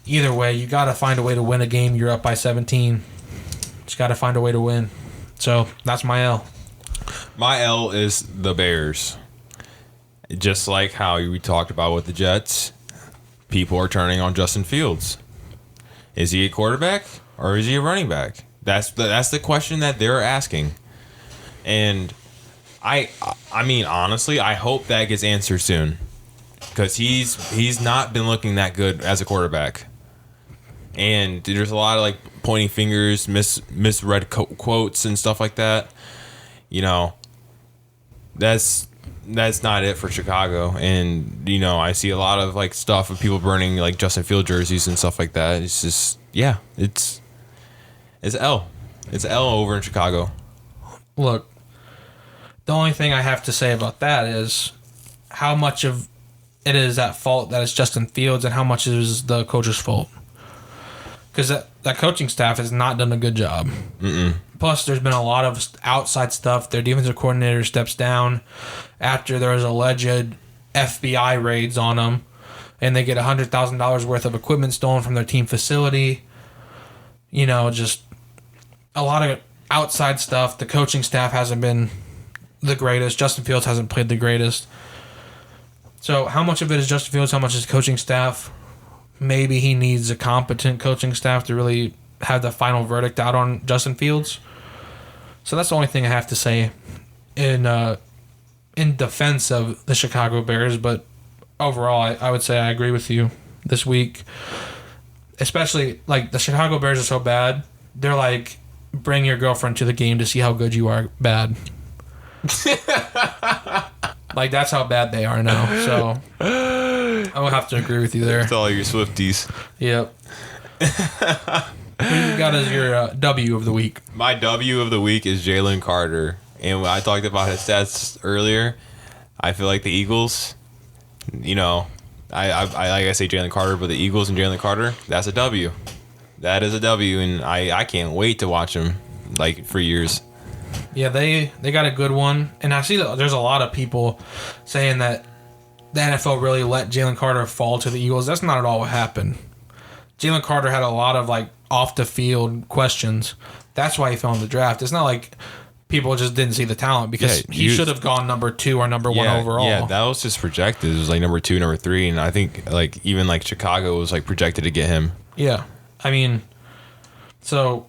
Speaker 1: Either way, you got to find a way to win a game. You're up by 17. Just got to find a way to win. So that's my L.
Speaker 2: My L is the Bears. Just like how we talked about with the Jets, people are turning on Justin Fields. Is he a quarterback or is he a running back? That's the question that they're asking. And I mean, honestly, I hope that gets answered soon. Because he's not been looking that good as a quarterback. And there's a lot of like pointing fingers, misread quotes and stuff like that. You know, that's not it for Chicago. And, you know, I see a lot of like stuff of people burning like Justin Field jerseys and stuff like that. It's just, yeah, it's L. It's L over in Chicago.
Speaker 1: Look, the only thing I have to say about that is how much of it is at fault that it's Justin Fields and how much is the coach's fault. Because that coaching staff has not done a good job.
Speaker 2: Mm-mm.
Speaker 1: Plus, there's been a lot of outside stuff. Their defensive coordinator steps down after there was alleged FBI raids on them, and they get $100,000 worth of equipment stolen from their team facility. You know, just a lot of outside stuff. The coaching staff hasn't been the greatest. Justin Fields hasn't played the greatest. So how much of it is Justin Fields? How much is coaching staff? Maybe he needs a competent coaching staff to really have the final verdict out on Justin Fields. So that's the only thing I have to say in defense of the Chicago Bears. But overall, I would say I agree with you this week. Especially, like, the Chicago Bears are so bad. They're like, bring your girlfriend to the game to see how good you are bad. Like, that's how bad they are now. So I will have to agree with you there.
Speaker 2: It's all your Swifties.
Speaker 1: Yep. Who you got as your W of the week?
Speaker 2: My W of the week is Jalen Carter. And when I talked about his stats earlier, I feel like the Eagles, you know, I like I say Jalen Carter, but the Eagles and Jalen Carter, that's a W. That is a W, and I can't wait to watch him, like, for years.
Speaker 1: Yeah, they got a good one. And I see that there's a lot of people saying that the NFL really let Jalen Carter fall to the Eagles. That's not at all what happened. Jalen Carter had a lot of, like, off-the-field questions. That's why he fell in the draft. It's not like people just didn't see the talent because he should have gone number 2 or number 1 overall.
Speaker 2: Yeah, that was just projected. It was, like, number 2, number 3, and I think, like, even, like, Chicago was, like, projected to get him.
Speaker 1: Yeah. I mean, so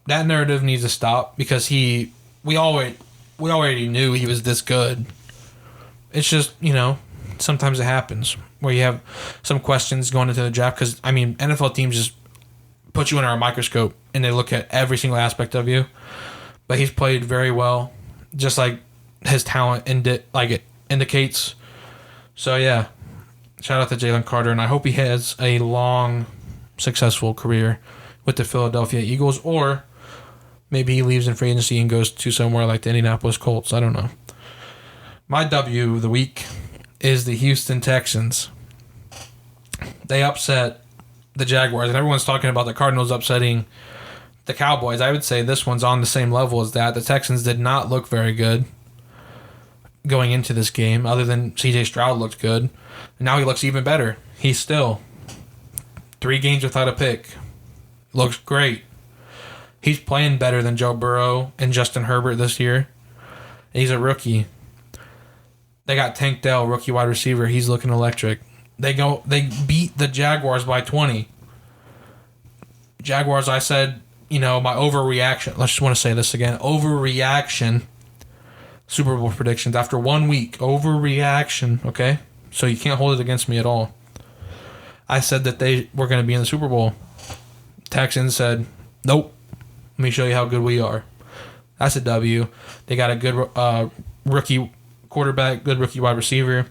Speaker 1: that narrative needs to stop because we already knew he was this good. It's just, you know, sometimes it happens where you have some questions going into the draft because, I mean, NFL teams just put you under a microscope and they look at every single aspect of you. But he's played very well, just like his talent it indicates. So, yeah, shout out to Jalen Carter, and I hope he has a long, successful career with the Philadelphia Eagles, or maybe he leaves in free agency and goes to somewhere like the Indianapolis Colts. I don't know. My W of the week is the Houston Texans. They upset the Jaguars, and everyone's talking about the Cardinals upsetting the Cowboys. I would say this one's on the same level as that. The Texans did not look very good going into this game, other than C.J. Stroud looked good. And now he looks even better. He's still 3 games without a pick. Looks great. He's playing better than Joe Burrow and Justin Herbert this year. He's a rookie. They got Tank Dell, rookie wide receiver. He's looking electric. They beat the Jaguars by 20. Jaguars, I said, you know, my overreaction. Let's just want to say this again. Overreaction. Super Bowl predictions after 1 week. Overreaction, okay? So you can't hold it against me at all. I said that they were going to be in the Super Bowl. Texans said, nope. me show you how good we are. That's a W. They got a good rookie quarterback, good rookie wide receiver,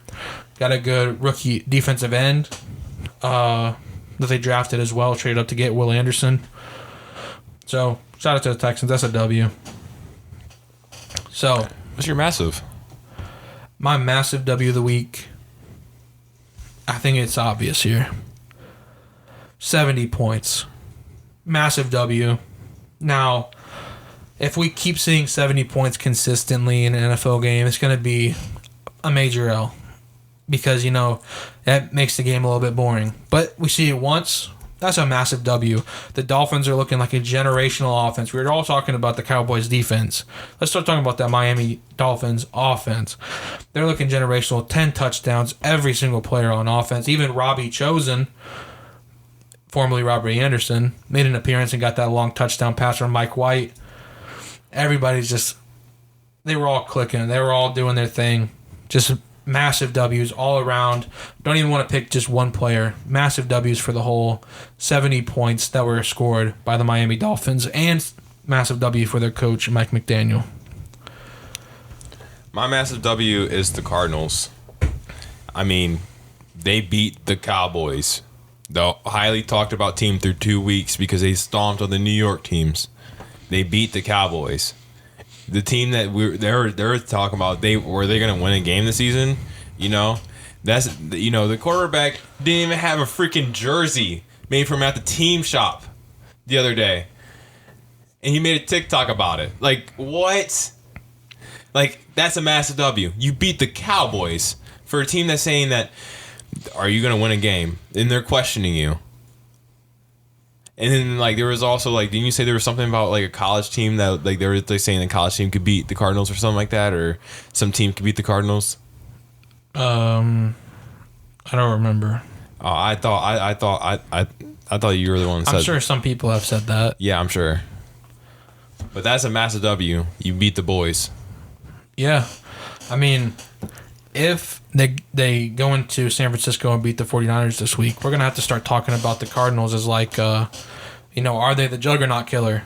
Speaker 1: got a good rookie defensive end that they drafted as well, traded up to get Will Anderson. So, shout out to the Texans. That's a W. So,
Speaker 2: what's your massive?
Speaker 1: My massive W of the week, I think it's obvious here. 70 points. Massive W. Now, if we keep seeing 70 points consistently in an NFL game, it's going to be a major L. Because, that makes the game a little bit boring. But we see it once. That's a massive W. The Dolphins are looking like a generational offense. We were all talking about the Cowboys' defense. Let's start talking about that Miami Dolphins offense. They're looking generational. 10 touchdowns, every single player on offense. Even Robbie Chosen, formerly Robert Anderson, made an appearance and got that long touchdown pass from Mike White. Everybody's just, they were all clicking. They were all doing their thing. Just massive W's all around. Don't even want to pick just one player. Massive W's for the whole 70 points that were scored by the Miami Dolphins, and massive W for their coach, Mike McDaniel.
Speaker 2: My massive W is the Cardinals. I mean, they beat the Cowboys, the highly talked about team, through 2 weeks because they stomped on the New York teams. They beat the Cowboys. The team that they're talking about, were they going to win a game this season? The quarterback didn't even have a freaking jersey made from at the team shop the other day, and he made a TikTok about it. Like, what? Like, that's a massive W. You beat the Cowboys for a team that's saying that, are you going to win a game? And they're questioning you. And then, there was also, didn't you say there was something about, a college team that, they were saying the college team could beat the Cardinals or something like that? Or some team could beat the Cardinals?
Speaker 1: I don't remember.
Speaker 2: Oh, I thought you were the one that said.
Speaker 1: I'm sure some people have said that.
Speaker 2: Yeah, I'm sure. But that's a massive W. You beat the boys.
Speaker 1: Yeah. I mean, if they go into San Francisco and beat the 49ers this week, we're going to have to start talking about the Cardinals as are they the juggernaut killer?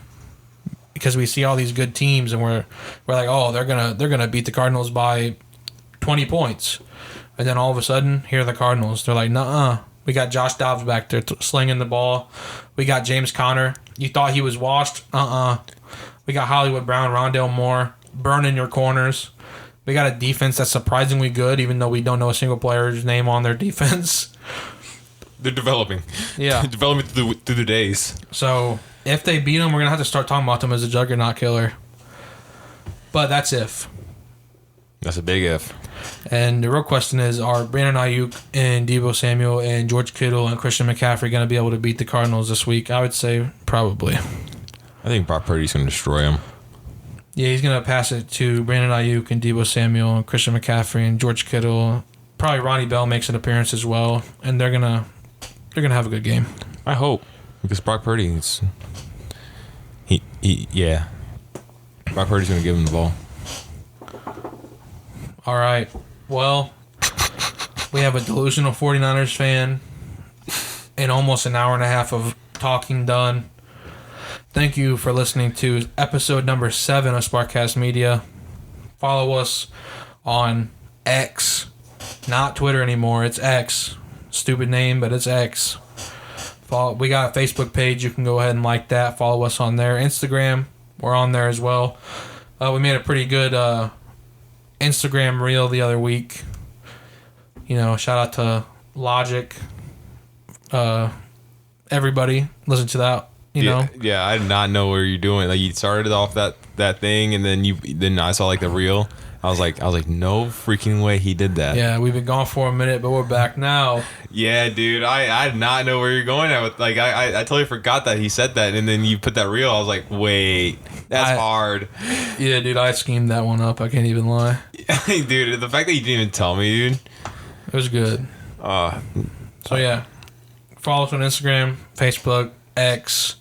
Speaker 1: Because we see all these good teams and we're like, oh, they're going to beat the Cardinals by 20 points. And then all of a sudden, here are the Cardinals. They're like, nuh-uh. We got Josh Dobbs back there slinging the ball. We got James Conner. You thought he was washed? We got Hollywood Brown, Rondale Moore, burning your corners. We got a defense that's surprisingly good, even though we don't know a single player's name on their defense.
Speaker 2: They're developing.
Speaker 1: Yeah.
Speaker 2: Developing through the days.
Speaker 1: So, if they beat them, we're going to have to start talking about them as a juggernaut killer. But that's if.
Speaker 2: That's a big if.
Speaker 1: And the real question is, are Brandon Ayuk and Deebo Samuel and George Kittle and Christian McCaffrey going to be able to beat the Cardinals this week? I would say probably.
Speaker 2: I think Brock Purdy's going to destroy them.
Speaker 1: Yeah, he's going to pass it to Brandon Ayuk and Deebo Samuel and Christian McCaffrey and George Kittle. Probably Ronnie Bell makes an appearance as well, and they're gonna have a good game.
Speaker 2: I hope, because Brock Purdy, yeah. Brock Purdy's going to give him the ball.
Speaker 1: All right. Well, we have a delusional 49ers fan and almost an hour and a half of talking done. Thank you for listening to episode number 7 of Sparkcast Media. Follow us on X. Not Twitter anymore. It's X. Stupid name, but it's X. We got a Facebook page. You can go ahead and like that. Follow us on there. Instagram, we're on there as well. We made a pretty good Instagram reel the other week. Shout out to Logic. Everybody, listen to that.
Speaker 2: Yeah, I did not know what you're doing. You started off that thing, and then I saw the reel. I was like, no freaking way he did that.
Speaker 1: Yeah, we've been gone for a minute, but we're back now.
Speaker 2: Yeah, dude, I did not know where you're going at with. I totally forgot that he said that, and then you put that reel. I was like, wait, that's hard.
Speaker 1: Yeah, dude, I schemed that one up. I can't even lie.
Speaker 2: Dude, the fact that you didn't even tell me, dude,
Speaker 1: it was good. So yeah, follow us on Instagram, Facebook, X.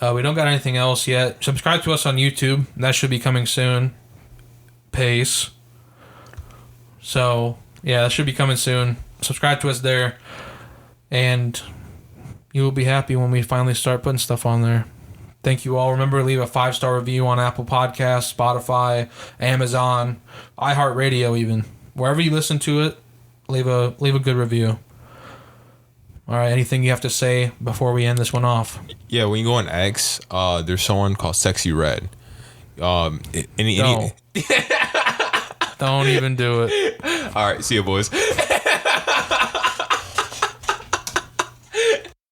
Speaker 1: We don't got anything else yet. Subscribe to us on YouTube. That should be coming soon. Pace. So, yeah, that should be coming soon. Subscribe to us there. And you will be happy when we finally start putting stuff on there. Thank you all. Remember to leave a 5-star review on Apple Podcasts, Spotify, Amazon, iHeartRadio, even wherever you listen to it. Leave a good review. All right. Anything you have to say before we end this one off?
Speaker 2: Yeah, when you go on X, there's someone called Sexy Red.
Speaker 1: Don't even do it.
Speaker 2: All right, see you, boys.